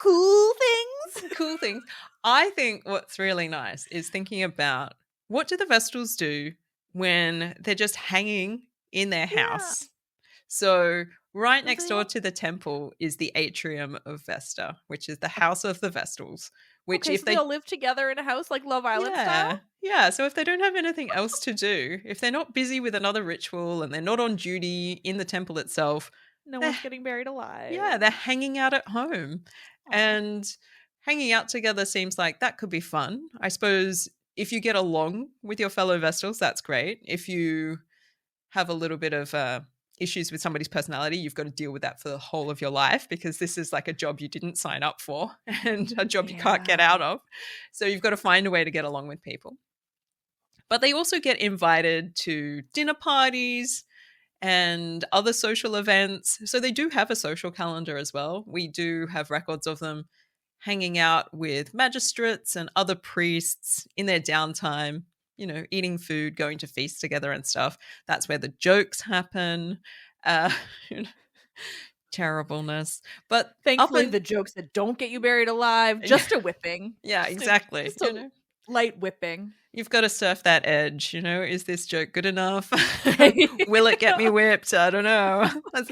Speaker 3: cool things?
Speaker 2: Cool things. I think what's really nice is thinking about, what do the Vestals do when they're just hanging in their house? So right next door to the temple is the atrium of Vesta, which is the house of the Vestals. Which, if
Speaker 3: they all live together in a house like Love Island style?
Speaker 2: Yeah, so if they don't have anything else to do, if they're not busy with another ritual and they're not on duty in the temple itself,
Speaker 3: no one's getting buried alive.
Speaker 2: Yeah, they're hanging out at home. Aww. And hanging out together seems like that could be fun. I suppose if you get along with your fellow Vestals, that's great. If you have a little bit of issues with somebody's personality, you've got to deal with that for the whole of your life, because this is like a job you didn't sign up for and a job you can't get out of. So you've got to find a way to get along with people. But they also get invited to dinner parties and other social events. So they do have a social calendar as well. We do have records of them hanging out with magistrates and other priests in their downtime, you know, eating food, going to feasts together and stuff. That's where the jokes happen. Terribleness. But
Speaker 3: thankfully, the jokes that don't get you buried alive, just a whipping.
Speaker 2: Yeah, exactly.
Speaker 3: Just a light whipping.
Speaker 2: You've got to surf that edge, you know. Is this joke good enough? Will it get me whipped? I don't know. Let's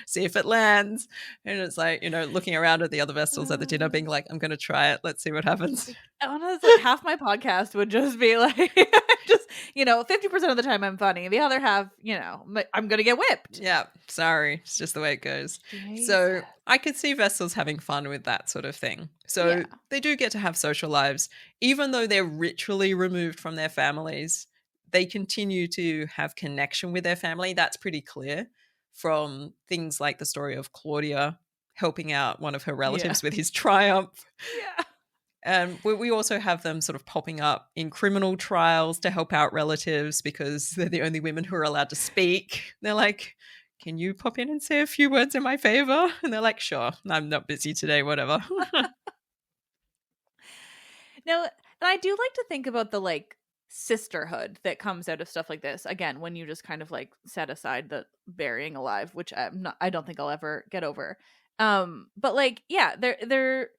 Speaker 2: see if it lands. And it's like, you know, looking around at the other Vestals at the dinner being like, I'm going to try it. Let's see what happens.
Speaker 3: Honestly, half my podcast would just be like, just, you know, 50% of the time I'm funny. The other half, you know, I'm going to get whipped.
Speaker 2: Yeah, sorry. It's just the way it goes.
Speaker 3: Jesus.
Speaker 2: So I could see Vestals having fun with that sort of thing. So they do get to have social lives. Even though they're ritually removed from their families, they continue to have connection with their family. That's pretty clear from things like the story of Claudia helping out one of her relatives with his triumph.
Speaker 3: Yeah.
Speaker 2: And we also have them sort of popping up in criminal trials to help out relatives because they're the only women who are allowed to speak. They're like, can you pop in and say a few words in my favor? And they're like, sure, I'm not busy today, whatever.
Speaker 3: No, and I do like to think about the like sisterhood that comes out of stuff like this. Again, when you just kind of like set aside the burying alive, which I don't think I'll ever get over. But like, yeah, they're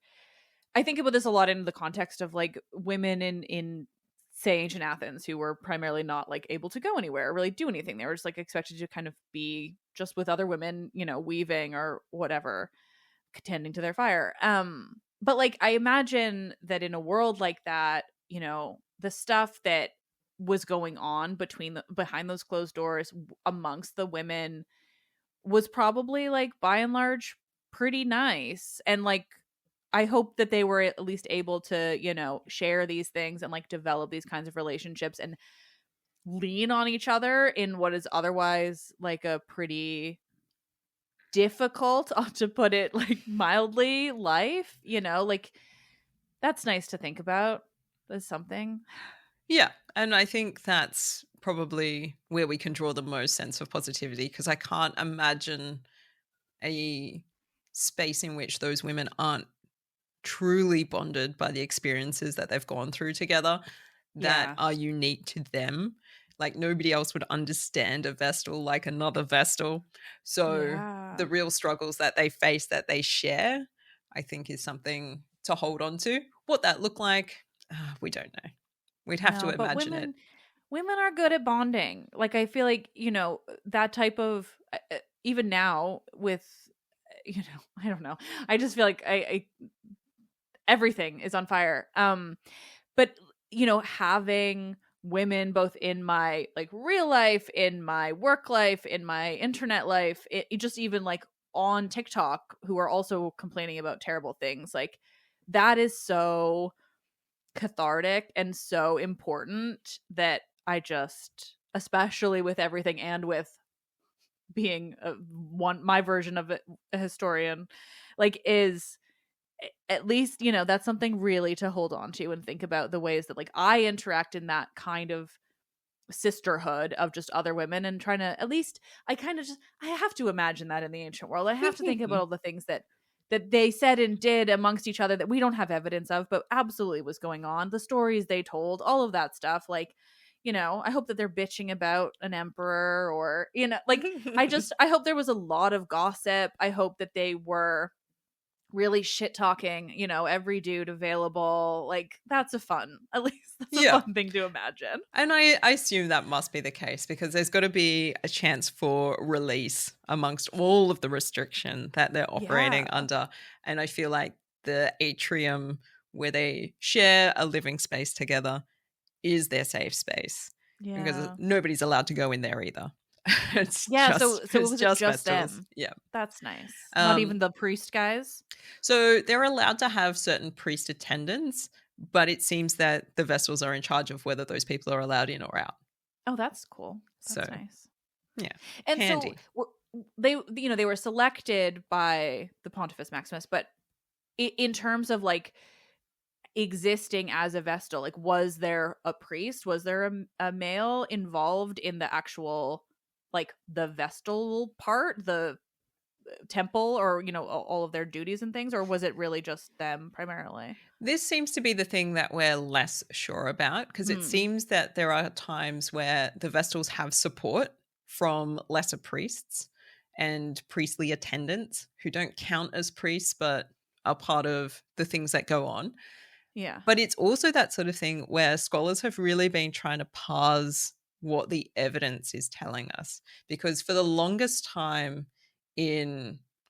Speaker 3: I think about this a lot in the context of like women in say ancient Athens who were primarily not like able to go anywhere or really do anything. They were just like expected to kind of be just with other women, you know, weaving or whatever, tending to their fire. But like I imagine that in a world like that, you know, the stuff that was going on behind those closed doors amongst the women was probably like by and large pretty nice. And like I hope that they were at least able to, you know, share these things and like develop these kinds of relationships and lean on each other in what is otherwise like a pretty difficult, to put it like mildly, life, you know, like that's nice to think about as something.
Speaker 2: Yeah, and I think that's probably where we can draw the most sense of positivity, because I can't imagine a space in which those women aren't truly bonded by the experiences that they've gone through together that are unique to them. Like nobody else would understand a Vestal like another Vestal. So the real struggles that they face, that they share, I think is something to hold on to. What that looked like, we don't know. We'd have to imagine it.
Speaker 3: Women are good at bonding. Like I feel like, you know, that type of even now with, you know, I don't know. I just feel like I everything is on fire. But you know, having women both in my like real life, in my work life, in my internet life, it just even like on TikTok who are also complaining about terrible things, like that is so cathartic and so important that I just, especially with everything and with being my version of a historian, like is at least, you know, that's something really to hold on to and think about the ways that like I interact in that kind of sisterhood of just other women and trying to at least I have to imagine that in the ancient world. I have to think about all the things that they said and did amongst each other that we don't have evidence of, but absolutely was going on. The stories they told, all of that stuff. Like, you know, I hope that they're bitching about an emperor or, you know, like I hope there was a lot of gossip. I hope that they were really shit talking, you know, every dude available. Like that's at least that's a fun thing to imagine.
Speaker 2: And I assume that must be the case because there's got to be a chance for release amongst all of the restriction that they're operating under. And I feel like the atrium where they share a living space together is their safe space because nobody's allowed to go in there either.
Speaker 3: So it was just them.
Speaker 2: Yeah,
Speaker 3: that's nice. Not even the priest guys.
Speaker 2: So they're allowed to have certain priest attendants, but it seems that the Vestals are in charge of whether those people are allowed in or out.
Speaker 3: Oh, that's cool. That's nice.
Speaker 2: Yeah.
Speaker 3: And
Speaker 2: Handy.
Speaker 3: so they were selected by the Pontifex Maximus, but in terms of like existing as a Vestal, like was there a priest? Was there a male involved in the actual like the Vestal part, the temple, or all of their duties and things, or was it really just them primarily?
Speaker 2: This seems to be the thing that we're less sure about, because it seems that there are times where the Vestals have support from lesser priests and priestly attendants who don't count as priests but are part of the things that go on.
Speaker 3: Yeah.
Speaker 2: But it's also that sort of thing where scholars have really been trying to parse what the evidence is telling us, because for the longest time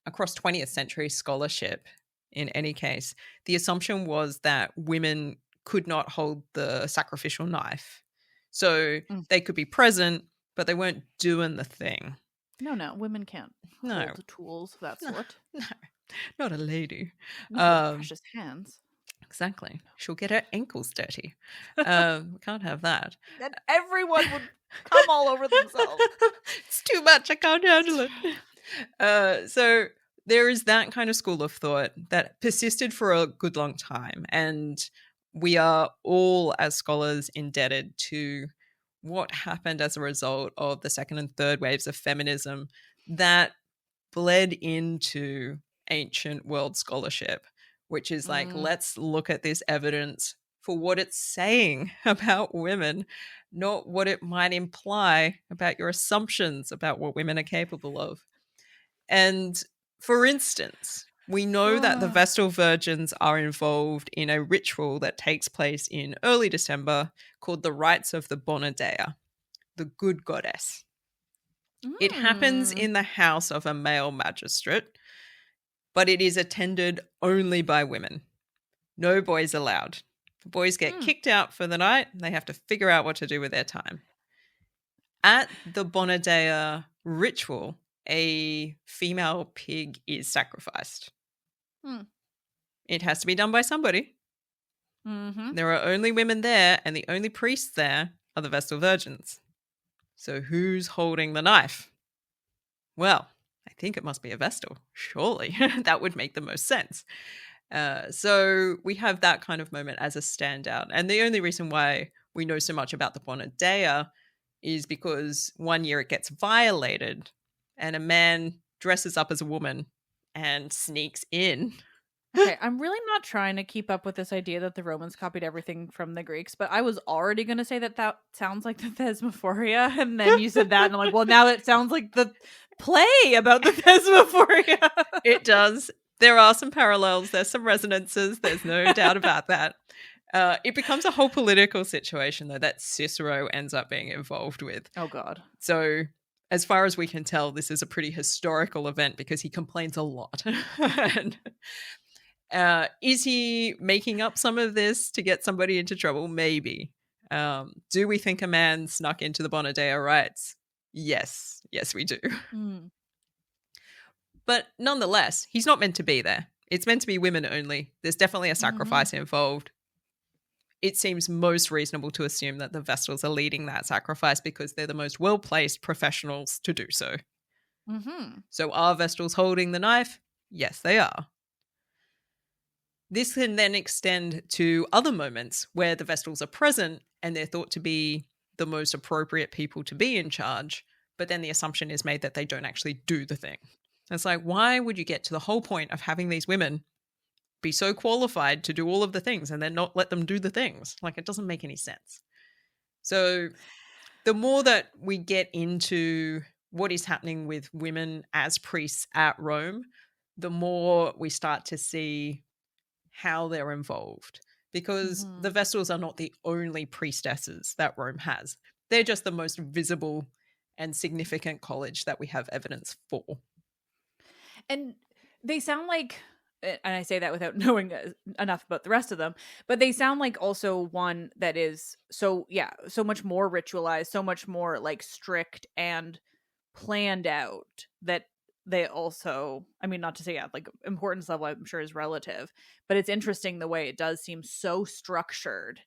Speaker 2: across 20th century scholarship, in any case, the assumption was that women could not hold the sacrificial knife. So they could be present, but they weren't doing the thing.
Speaker 3: No, women can't
Speaker 2: No.
Speaker 3: hold the tools of that sort.
Speaker 2: No, not a lady.
Speaker 3: Not with precious hands.
Speaker 2: Exactly. She'll get her ankles dirty. We can't have that.
Speaker 3: Then everyone would come all over themselves.
Speaker 2: It's too much. I can't handle it. So there is that kind of school of thought that persisted for a good long time. And we are all, as scholars, indebted to what happened as a result of the second and third waves of feminism that bled into ancient world scholarship, which is like, let's look at this evidence for what it's saying about women, not what it might imply about your assumptions about what women are capable of. And for instance, we know that the Vestal Virgins are involved in a ritual that takes place in early December called the Rites of the Bona Dea, the good goddess. It happens in the house of a male magistrate, but it is attended only by women. No boys allowed. The boys get kicked out for the night. They have to figure out what to do with their time. At the Bona Dea ritual, a female pig is sacrificed. It has to be done by somebody. There are only women there, and the only priests there are the Vestal Virgins. So who's holding the knife? Well, I think it must be a Vestal, surely. That would make the most sense. So we have that kind of moment as a standout. And the only reason why we know so much about the Bona Dea is because one year it gets violated and a man dresses up as a woman and sneaks in.
Speaker 3: Okay, I'm really not trying to keep up with this idea that the Romans copied everything from the Greeks, but I was already going to say that sounds like the Thesmophoria, and then you said that, and I'm like, well, now it sounds like the play about the Thesmophoria.
Speaker 2: It does. There are some parallels. There's some resonances. There's no doubt about that. It becomes a whole political situation, though, that Cicero ends up being involved with.
Speaker 3: Oh, God.
Speaker 2: So as far as we can tell, this is a pretty historical event because he complains a lot. And, is he making up some of this to get somebody into trouble? Maybe. Do we think a man snuck into the Bona Dea rites? Yes. Yes, we do. But nonetheless, he's not meant to be there. It's meant to be women only. There's definitely a sacrifice involved. It seems most reasonable to assume that the Vestals are leading that sacrifice because they're the most well-placed professionals to do so. So are Vestals holding the knife? Yes, they are. This can then extend to other moments where the Vestals are present and they're thought to be the most appropriate people to be in charge, but then the assumption is made that they don't actually do the thing. It's like, why would you get to the whole point of having these women be so qualified to do all of the things and then not let them do the things? Like, it doesn't make any sense. So the more that we get into what is happening with women as priests at Rome, the more we start to see how they're involved, because the Vestals are not the only priestesses that Rome has. They're just the most visible and significant college that we have evidence for. And
Speaker 3: they sound like, and I say that without knowing enough about the rest of them, but they sound like also one that is so much more ritualized, so much more like strict and planned out, that they also, I mean, not to say like importance level I'm sure is relative, but it's interesting the way it does seem so structured,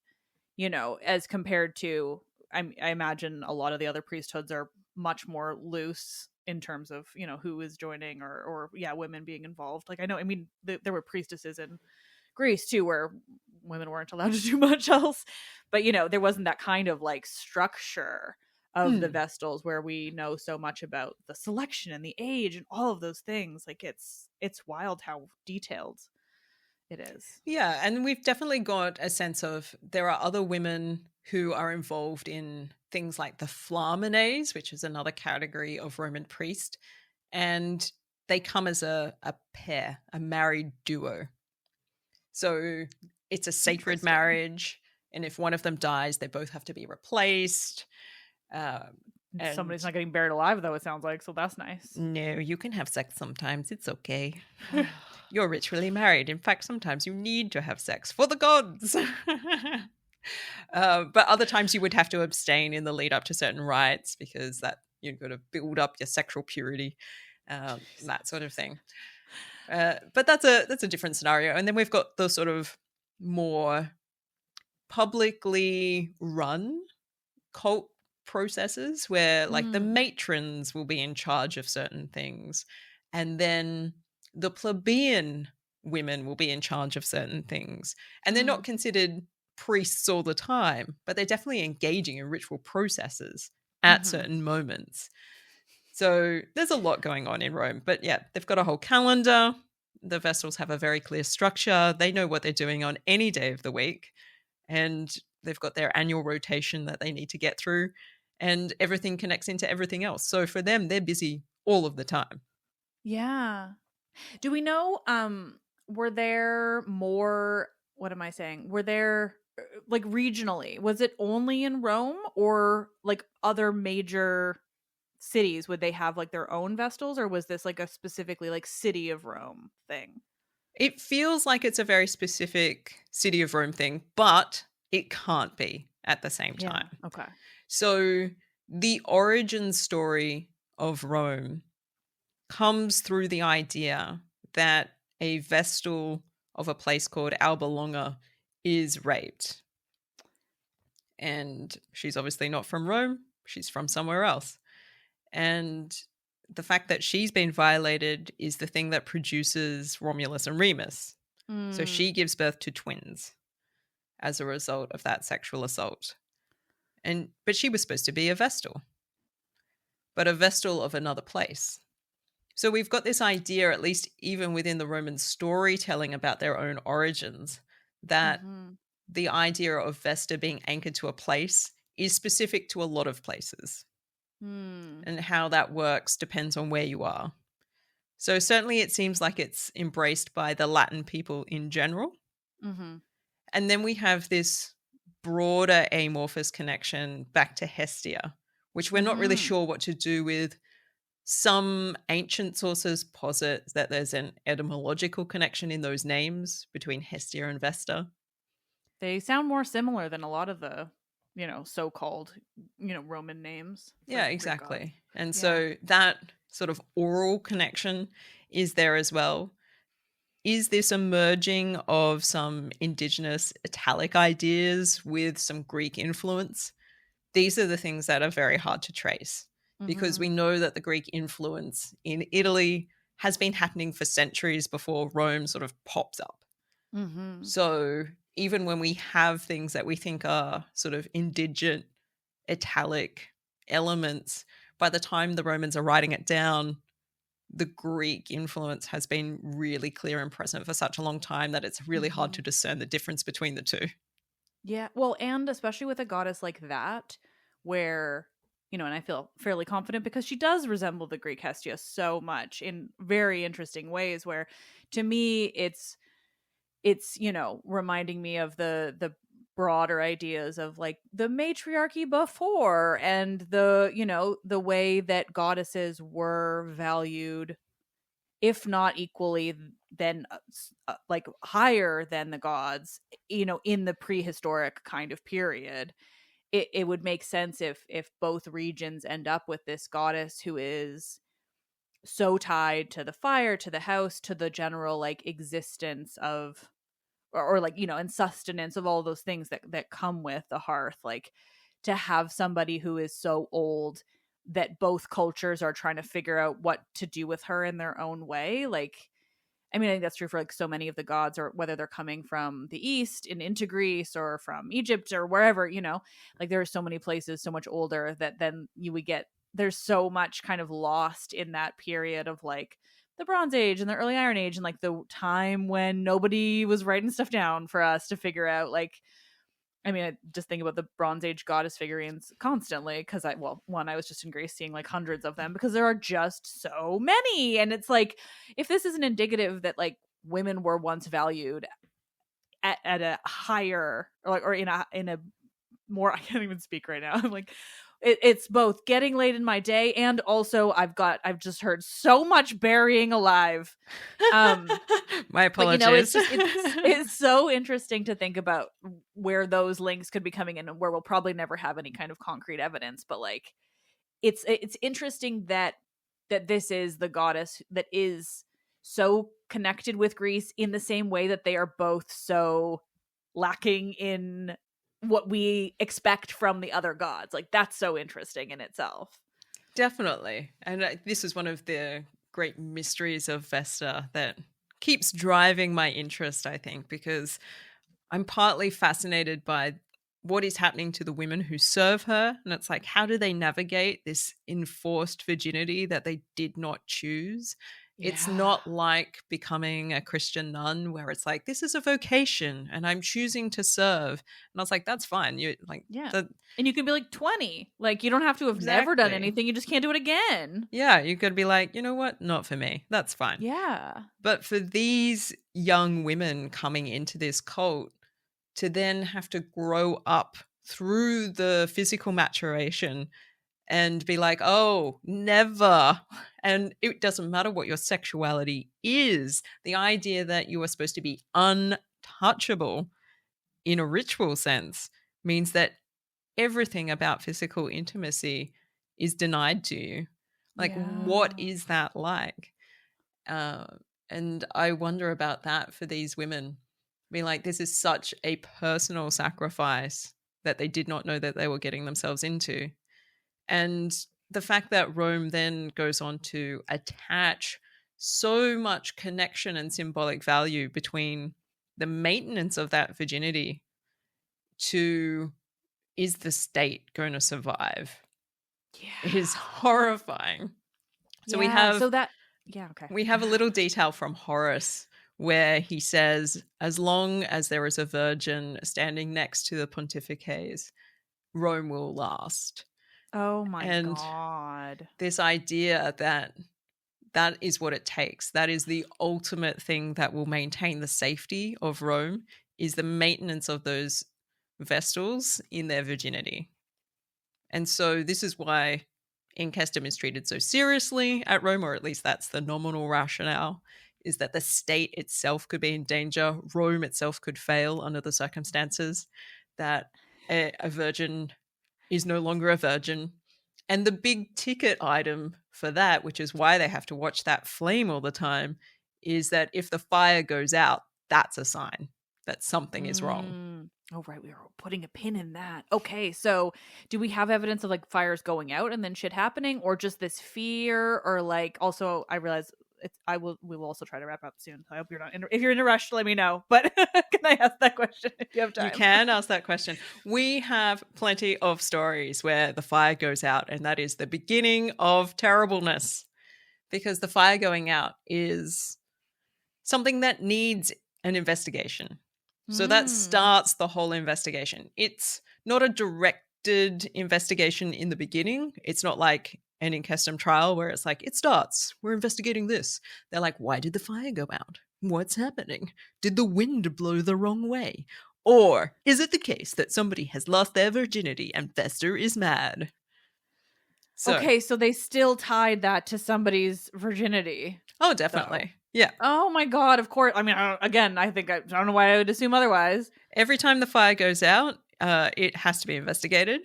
Speaker 3: as compared to, I imagine a lot of the other priesthoods are much more loose in terms of, you know, who is joining or yeah, women being involved. Like, I know, I mean, there were priestesses in Greece too, where women weren't allowed to do much else, but you know, there wasn't that kind of like structure of the Vestals where we know so much about the selection and the age and all of those things. Like, it's wild how detailed it is.
Speaker 2: Yeah, and we've definitely got a sense of there are other women who are involved in things like the Flamines, which is another category of Roman priest, and they come as a pair, a married duo. So it's a sacred marriage, and if one of them dies, they both have to be replaced.
Speaker 3: Somebody's not getting buried alive, though, it sounds like, so that's nice.
Speaker 2: No, you can have sex sometimes. It's okay. You're ritually married. In fact, sometimes you need to have sex for the gods. But other times you would have to abstain in the lead up to certain rites because that you've got to build up your sexual purity, that sort of thing. But that's a different scenario. And then we've got the sort of more publicly run cult processes where like the matrons will be in charge of certain things, and then the plebeian women will be in charge of certain things, and they're not considered priests all the time, but they're definitely engaging in ritual processes at certain moments. So there's a lot going on in Rome, but yeah, they've got a whole calendar. The Vestals have a very clear structure. They know what they're doing on any day of the week, and they've got their annual rotation that they need to get through, and everything connects into everything else. So for them, they're busy all of the time.
Speaker 3: Yeah. Do we know, were there more, what am I saying? Were there, like, regionally, was it only in Rome, or like other major cities, would they have like their own Vestals, or was this like a specifically like city of Rome thing?
Speaker 2: It feels like it's a very specific city of Rome thing, but it can't be at the same time.
Speaker 3: Okay.
Speaker 2: So the origin story of Rome comes through the idea that a Vestal of a place called Alba Longa is raped. And she's obviously not from Rome. She's from somewhere else. And the fact that she's been violated is the thing that produces Romulus and Remus. So she gives birth to twins as a result of that sexual assault. But she was supposed to be a Vestal, but a Vestal of another place. So we've got this idea, at least even within the Roman storytelling about their own origins, that the idea of Vesta being anchored to a place is specific to a lot of places. And how that works depends on where you are. So certainly it seems like it's embraced by the Latin people in general. And then we have this broader amorphous connection back to Hestia, which we're not really sure what to do with. Some ancient sources posit that there's an etymological connection in those names between Hestia and Vesta.
Speaker 3: They sound more similar than a lot of the, you know, so-called, you know, Roman names.
Speaker 2: Yeah, exactly. And so that sort of oral connection is there as well. Is this a merging of some indigenous Italic ideas with some Greek influence? These are the things that are very hard to trace, because we know that the Greek influence in Italy has been happening for centuries before Rome sort of pops up. So even when we have things that we think are sort of indigent Italic elements, by the time the Romans are writing it down, the Greek influence has been really clear and present for such a long time that it's really hard to discern the difference between the two.
Speaker 3: Yeah, well, and especially with a goddess like that, where, you know, and I feel fairly confident because she does resemble the Greek Hestia so much in very interesting ways, where to me it's you know, reminding me of the broader ideas of like the matriarchy before, and the, you know, the way that goddesses were valued, if not equally, then like higher than the gods, you know, in the prehistoric kind of period. It would make sense if both regions end up with this goddess who is so tied to the fire, to the house, to the general like existence of, or like, you know, and sustenance of all those things that come with the hearth. Like, to have somebody who is so old that both cultures are trying to figure out what to do with her in their own way. Like, I mean, I think that's true for like so many of the gods, or whether they're coming from the East and into Greece or from Egypt or wherever, you know, like there are so many places so much older that then you would get, there's so much kind of lost in that period of like the Bronze Age and the early Iron Age and like the time when nobody was writing stuff down for us to figure out. Like, I mean, I just think about the Bronze Age goddess figurines constantly because I was just in Greece seeing like hundreds of them because there are just so many. And it's like, if this isn't indicative that like women were once valued at a higher or in a more, I can't even speak right now. I'm like, it's both getting late in my day and also I've just heard so much burying alive.
Speaker 2: My apologies.
Speaker 3: But, you know, it's so interesting to think about where those links could be coming in and where we'll probably never have any kind of concrete evidence. But like, it's interesting that this is the goddess that is so connected with Greece in the same way that they are both so lacking in what we expect from the other gods. Like, that's so interesting in itself.
Speaker 2: Definitely. And this is one of the great mysteries of Vesta that keeps driving my interest, I think, because I'm partly fascinated by what is happening to the women who serve her. And it's like, how do they navigate this enforced virginity that they did not choose? It's not like becoming a Christian nun where it's like, this is a vocation and I'm choosing to serve. And I was like, that's fine. You like,
Speaker 3: and you can be like 20. Like, you don't have to have never done anything. You just can't do it again.
Speaker 2: Yeah. You could be like, you know what? Not for me. That's fine.
Speaker 3: Yeah.
Speaker 2: But for these young women coming into this cult to then have to grow up through the physical maturation and be like, oh, never. And it doesn't matter what your sexuality is. The idea that you are supposed to be untouchable in a ritual sense means that everything about physical intimacy is denied to you. Like, what is that like? And I wonder about that for these women. Being like, this is such a personal sacrifice that they did not know that they were getting themselves into. And the fact that Rome then goes on to attach so much connection and symbolic value between the maintenance of that virginity to, is the state going to survive? It is horrifying. So we have we have a little detail from Horace where he says, as long as there is a virgin standing next to the pontifices, Rome will last.
Speaker 3: Oh my God.
Speaker 2: This idea that is what it takes. That is the ultimate thing that will maintain the safety of Rome, is the maintenance of those Vestals in their virginity. And so this is why incestum is treated so seriously at Rome, or at least that's the nominal rationale, is that the state itself could be in danger. Rome itself could fail under the circumstances, that a virgin is no longer a virgin. And the big ticket item for that, which is why they have to watch that flame all the time, is that if the fire goes out, that's a sign that something is wrong.
Speaker 3: Oh, right. We were putting a pin in that. Okay. So do we have evidence of like fires going out and then shit happening, or just this fear? Or like, also, I realize we will also try to wrap up soon. I hope you're not if you're in a rush, let me know. But can I ask that question if you have time?
Speaker 2: You can ask that question. We have plenty of stories where the fire goes out, and that is the beginning of terribleness, because the fire going out is something that needs an investigation. So that starts the whole investigation. It's not a directed investigation in the beginning. It's not like an incestum trial where it's like, it starts, we're investigating this. They're like, why did the fire go out? What's happening? Did the wind blow the wrong way? Or is it the case that somebody has lost their virginity and Vesta is mad? So,
Speaker 3: okay, so they still tied that to somebody's virginity.
Speaker 2: Oh, definitely. Yeah.
Speaker 3: Oh my God, of course. I mean, I don't know why I would assume otherwise. Every
Speaker 2: time the fire goes out, it has to be investigated.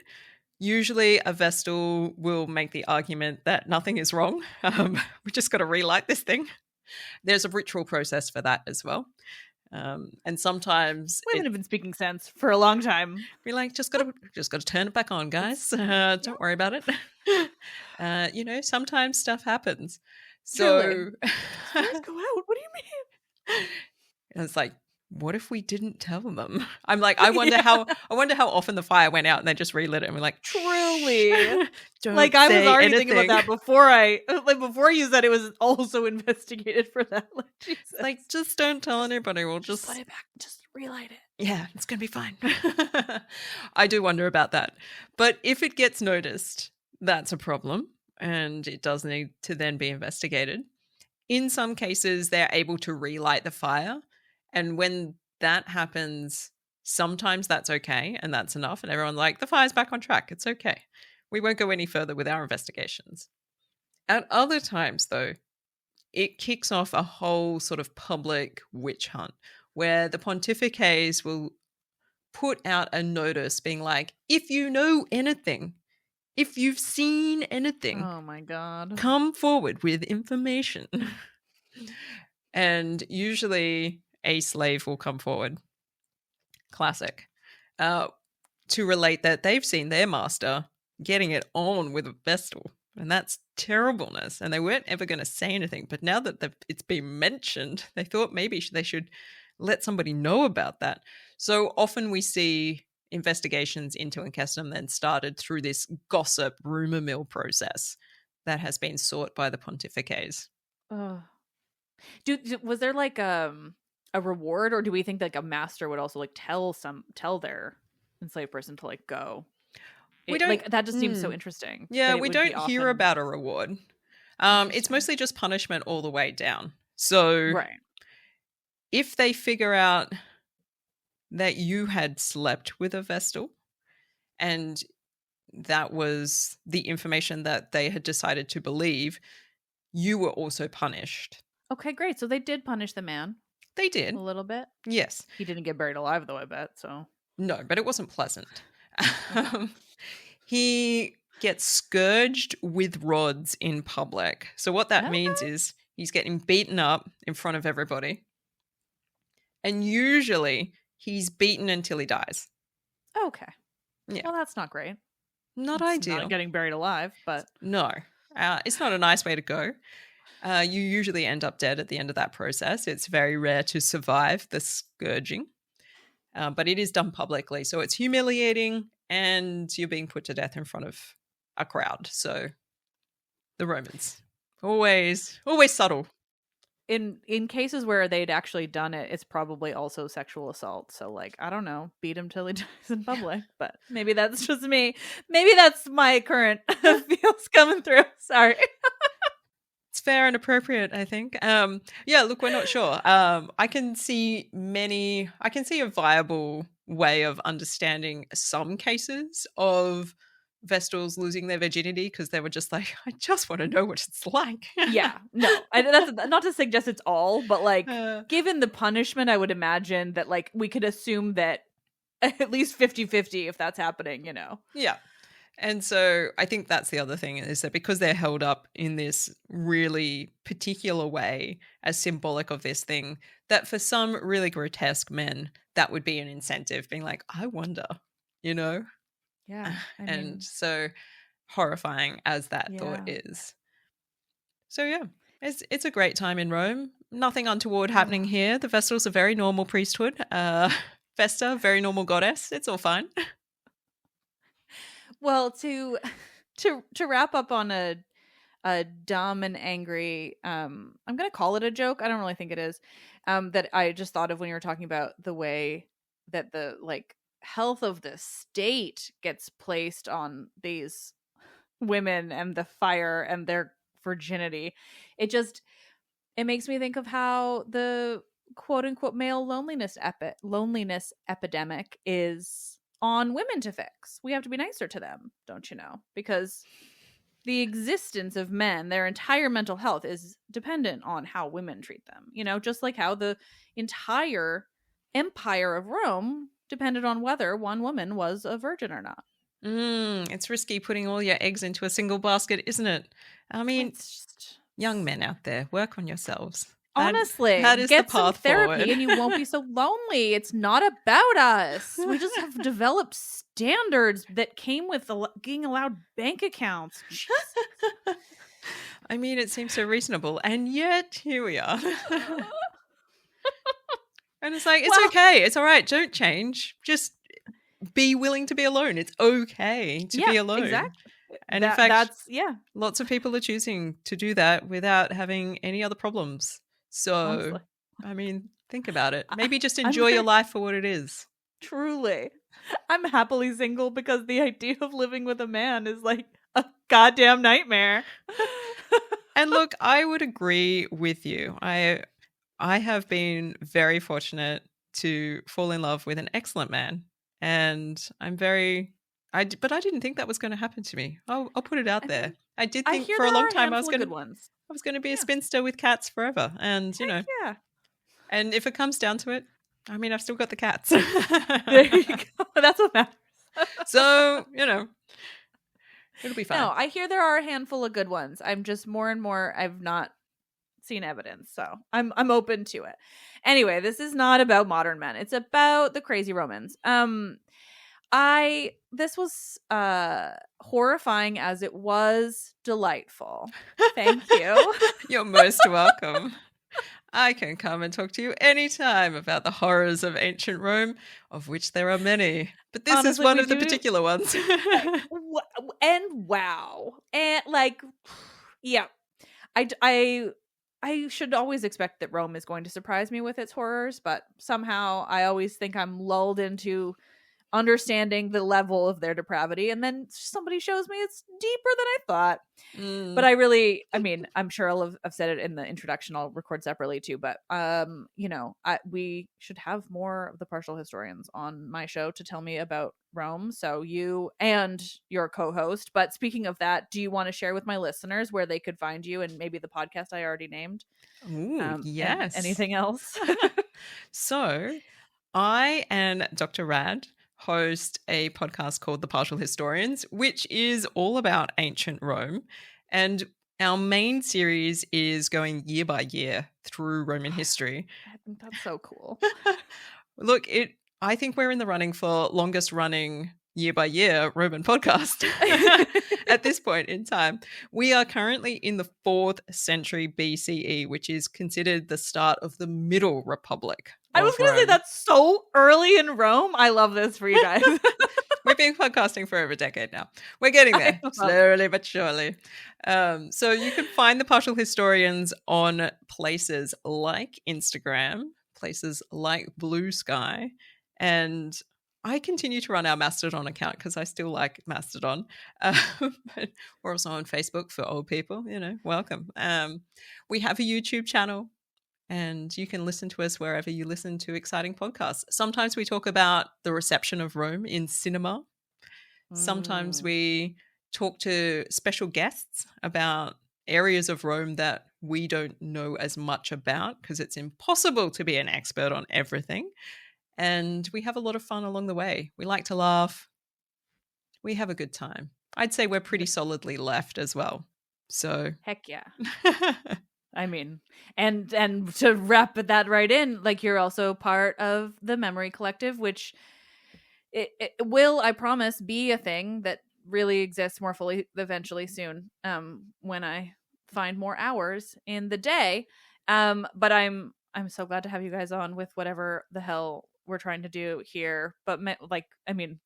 Speaker 2: Usually a Vestal will make the argument that nothing is wrong. We just got to relight this thing. There's a ritual process for that as well. And sometimes
Speaker 3: Women have been speaking sense for a long time.
Speaker 2: be like, just gotta turn it back on, guys. Don't worry about it. Sometimes stuff happens. So
Speaker 3: Truly. Stars go out. What do you mean?
Speaker 2: and it's like, what if we didn't tell them? I'm like, I wonder how often the fire went out and they just relit it and we're like,
Speaker 3: Truly.
Speaker 2: don't
Speaker 3: Like I was
Speaker 2: say
Speaker 3: already
Speaker 2: anything.
Speaker 3: thinking about that before you said it was also investigated for that. Like, Jesus.
Speaker 2: Like, just don't tell anybody. We'll just
Speaker 3: put it back. Just relight it.
Speaker 2: Yeah, it's going to be fine. I do wonder about that. But if it gets noticed, that's a problem and it does need to then be investigated. In some cases, they're able to relight the fire. And when that happens, sometimes that's okay and that's enough. And everyone's like, the fire's back on track. It's okay. We won't go any further with our investigations. At other times, though, it kicks off a whole sort of public witch hunt where the pontifices will put out a notice being like, if you know anything, if you've seen anything,
Speaker 3: oh my God,
Speaker 2: come forward with information. And usually a slave will come forward. Classic. To relate that they've seen their master getting it on with a Vestal. And that's terribleness. And they weren't ever going to say anything. But now that it's been mentioned, they thought maybe they should let somebody know about that. So often we see investigations into Ancestum then started through this gossip rumor mill process that has been sought by the pontifices.
Speaker 3: Was there like a reward, or do we think like a master would also like tell their enslaved person to like go?
Speaker 2: We don't,
Speaker 3: like that just seems so interesting.
Speaker 2: Yeah, we don't hear about a reward. It's mostly just punishment all the way down. So
Speaker 3: right.
Speaker 2: If they figure out that you had slept with a Vestal and that was the information that they had decided to believe, you were also punished.
Speaker 3: Okay, great. So they did punish the man.
Speaker 2: They did.
Speaker 3: A little bit.
Speaker 2: Yes.
Speaker 3: He didn't get buried alive though, I bet. So
Speaker 2: no, but it wasn't pleasant. He gets scourged with rods in public. So what that means is he's getting beaten up in front of everybody. And usually he's beaten until he dies.
Speaker 3: Okay.
Speaker 2: Yeah.
Speaker 3: Well, that's not great.
Speaker 2: Not
Speaker 3: it's
Speaker 2: ideal.
Speaker 3: Not getting buried alive, but
Speaker 2: no, it's not a nice way to go. You usually end up dead at the end of that process. It's very rare to survive the scourging, but it is done publicly. So it's humiliating and you're being put to death in front of a crowd. So the Romans, always subtle.
Speaker 3: In cases where they'd actually done it, it's probably also sexual assault. So like, I don't know, beat him till he dies in public. But maybe that's just me. Maybe that's my current feels coming through. Sorry.
Speaker 2: It's fair and appropriate, I think. Yeah, look, we're not sure. I can see a viable way of understanding some cases of Vestals losing their virginity because they were just like, I just want to know what it's like.
Speaker 3: Yeah, no, that's not to suggest it's all, but like, given the punishment, I would imagine that like we could assume that at least 50-50 if that's happening,
Speaker 2: Yeah. And so I think that's the other thing is that because they're held up in this really particular way as symbolic of this thing, that for some really grotesque men, that would be an incentive being like, I wonder,
Speaker 3: Yeah.
Speaker 2: And so horrifying as that thought is. So yeah, it's a great time in Rome. Nothing untoward happening here. The Vestals are very normal priesthood. Vesta, very normal goddess. It's all fine.
Speaker 3: Well, to wrap up on a dumb and angry, I'm gonna call it a joke. I don't really think it is. That I just thought of when you were talking about the way that the like health of the state gets placed on these women and the fire and their virginity. It makes me think of how the quote unquote male loneliness epidemic is on women to fix. We have to be nicer to them, don't you know? Because the existence of men, their entire mental health is dependent on how women treat them. Just like how the entire empire of Rome depended on whether one woman was a virgin or not.
Speaker 2: It's risky putting all your eggs into a single basket, isn't it? I mean, young men out there, work on yourselves.
Speaker 3: Honestly,
Speaker 2: that is
Speaker 3: get
Speaker 2: the
Speaker 3: some
Speaker 2: path
Speaker 3: therapy
Speaker 2: forward.
Speaker 3: and you won't be so lonely. It's not about us. We just have developed standards that came with being allowed bank accounts. Jesus.
Speaker 2: I mean, it seems so reasonable, and yet here we are. And it's like, it's
Speaker 3: Well-
Speaker 2: okay. It's all right. Don't change. Just be willing to be alone. It's okay to be alone.
Speaker 3: Exactly.
Speaker 2: And in fact,
Speaker 3: that's
Speaker 2: lots of people are choosing to do that without having any other problems. So,
Speaker 3: honestly.
Speaker 2: I mean, think about it. Maybe just
Speaker 3: I'm
Speaker 2: enjoy your life for what it is.
Speaker 3: Truly. I'm happily single because the idea of living with a man is like a goddamn nightmare.
Speaker 2: And look, I would agree with you. I have been very fortunate to fall in love with an excellent man, and but I didn't think that was going to happen to me. I'll put it out there. I did think
Speaker 3: hear
Speaker 2: for a
Speaker 3: there
Speaker 2: long
Speaker 3: are
Speaker 2: time I was
Speaker 3: handful of
Speaker 2: going
Speaker 3: good ones.
Speaker 2: to be a
Speaker 3: Yeah.
Speaker 2: spinster with cats forever, and you know,
Speaker 3: Yeah.
Speaker 2: and if it comes down to it, I mean, I've still got the cats.
Speaker 3: There you go. That's what matters.
Speaker 2: So, you know, it'll be fine.
Speaker 3: No, I hear there are a handful of good ones. I'm just more and more I've not seen evidence, so I'm open to it. Anyway, this is not about modern men. It's about the crazy Romans. This was horrifying as it was delightful. Thank you.
Speaker 2: You're most welcome. I can come and talk to you anytime about the horrors of ancient Rome, of which there are many. But this is
Speaker 3: Honestly,
Speaker 2: one
Speaker 3: we
Speaker 2: of the
Speaker 3: do-
Speaker 2: particular ones.
Speaker 3: And wow. And like yeah. I should always expect that Rome is going to surprise me with its horrors, but somehow I always think I'm lulled into understanding the level of their depravity, and then somebody shows me it's deeper than I thought. But I mean, I'm sure I've said it in the introduction. I'll record separately too, but you know, we should have more of the partial historians on my show to tell me about Rome. So you and your co-host. But speaking of that, do you want to share with my listeners where they could find you and maybe the podcast I already named?
Speaker 2: Ooh, yes.
Speaker 3: Anything else?
Speaker 2: So, I and Dr. Rad host a podcast called The Partial Historians, which is all about ancient Rome. And our main series is going year by year through Roman history.
Speaker 3: I think that's so cool.
Speaker 2: Look, I think we're in the running for longest running year by year Roman podcast at this point in time. We are currently in the 4th century BCE, which is considered the start of the Middle Republic.
Speaker 3: I was going to say that's so early in Rome. I love this for you guys.
Speaker 2: We've been podcasting for over a decade now. We're getting there, slowly but surely. So you can find the Partial Historians on places like Instagram, places like Blue Sky, and I continue to run our Mastodon account because I still like Mastodon. But we're also on Facebook for old people, you know, welcome. We have a YouTube channel, and you can listen to us wherever you listen to exciting podcasts. Sometimes we talk about the reception of Rome in cinema. Sometimes we talk to special guests about areas of Rome that we don't know as much about because it's impossible to be an expert on everything. And we have a lot of fun along the way. We like to laugh. We have a good time. I'd say we're pretty solidly left as well. So
Speaker 3: heck yeah. I mean, and to wrap that right in, like you're also part of the Memory Collective, which it will, I promise, be a thing that really exists more fully eventually soon. When I find more hours in the day. But I'm so glad to have you guys on with whatever the hell we're trying to do here. But I mean,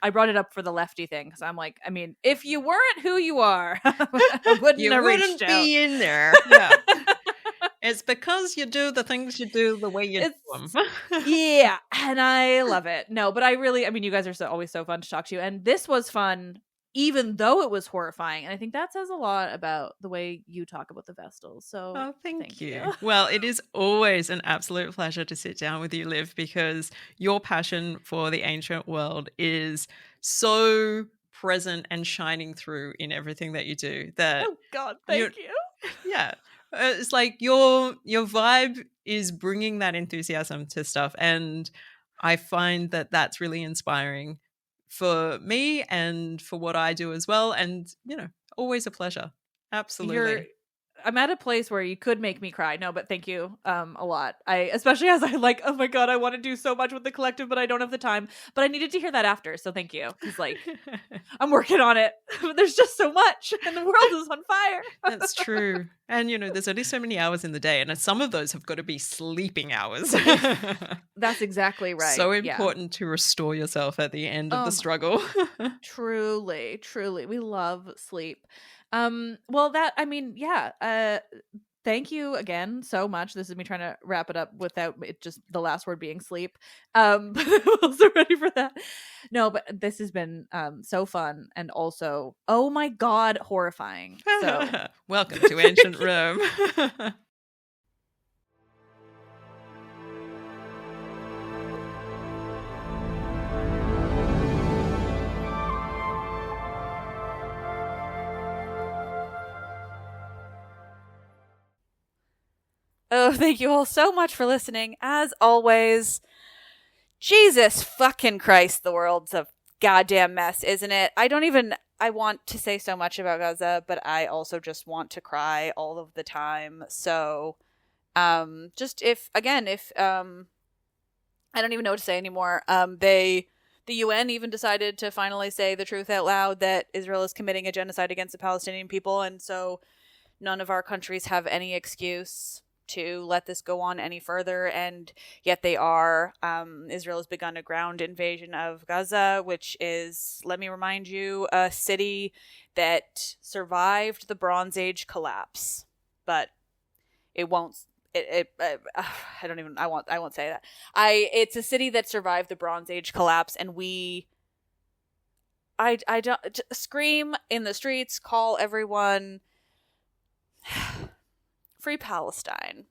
Speaker 3: I brought it up for the lefty thing because I'm like, I mean, if you weren't who you are, I wouldn't
Speaker 2: be in there. Yeah. It's because you do the things you do the way you do them.
Speaker 3: Yeah, and I love it. No, but I mean, you guys are always so fun to talk to, and this was fun, even though it was horrifying. And I think that says a lot about the way you talk about the Vestals. So
Speaker 2: thank you. Well, it is always an absolute pleasure to sit down with you, Liv, because your passion for the ancient world is so present and shining through in everything that you do.
Speaker 3: Oh God, thank you.
Speaker 2: Yeah. It's like your vibe is bringing that enthusiasm to stuff, and I find that that's really inspiring for me and for what I do as well. And you know, always a pleasure. Absolutely.
Speaker 3: I'm at a place where you could make me cry. No, but thank you a lot. Especially as I like, oh my God, I want to do so much with the collective, but I don't have the time. But I needed to hear that after. So thank you. Because like, I'm working on it. There's just so much and the world is on fire.
Speaker 2: That's true. And, there's only so many hours in the day. And some of those have got to be sleeping hours.
Speaker 3: That's exactly right.
Speaker 2: So important to restore yourself at the end of the struggle.
Speaker 3: Truly, truly. We love sleep. Well, thank you again so much. This is me trying to wrap it up without it just the last word being sleep. But I'm also ready for that. No, but this has been so fun and also, oh my God, horrifying. So
Speaker 2: welcome to ancient Rome.
Speaker 1: Oh, thank you all so much for listening. As always, Jesus fucking Christ, the world's a goddamn mess, isn't it? I want to say so much about Gaza, but I also just want to cry all of the time. So, I don't even know what to say anymore. The UN even decided to finally say the truth out loud that Israel is committing a genocide against the Palestinian people, and so none of our countries have any excuse to let this go on any further, and yet they are. Israel has begun a ground invasion of Gaza, which is, let me remind you, a city that survived the Bronze Age collapse, but it won't. I won't say that. It's a city that survived the Bronze Age collapse, and I don't scream in the streets, call everyone. Free Palestine.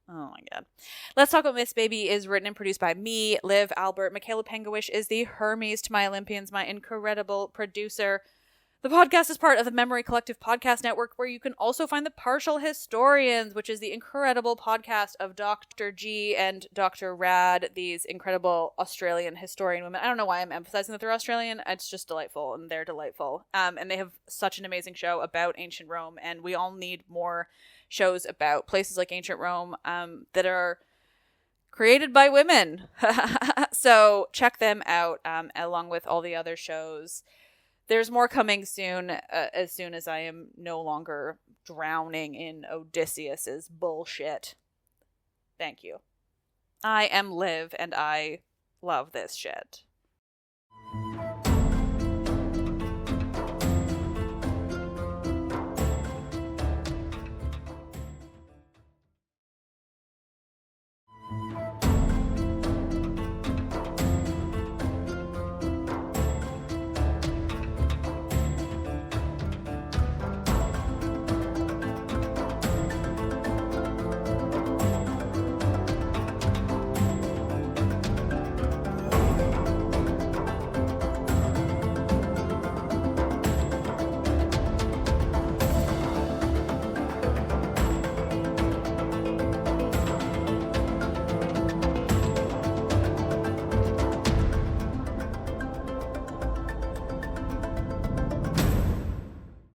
Speaker 1: Oh my God. Let's Talk About Myths, Baby is written and produced by me, Liv Albert. Michaela Pengowish is the Hermes to my Olympians, my incredible producer. The podcast is part of the Memory Collective Podcast Network, where you can also find The Partial Historians, which is the incredible podcast of Dr. G and Dr. Rad, these incredible Australian historian women. I don't know why I'm emphasizing that they're Australian. It's just delightful, and they're delightful. And they have such an amazing show about ancient Rome, and we all need more shows about places like ancient Rome that are created by women. So check them out, along with all the other shows. There's more coming soon, as soon as I am no longer drowning in Odysseus's bullshit. Thank you. I am Liv, and I love this shit.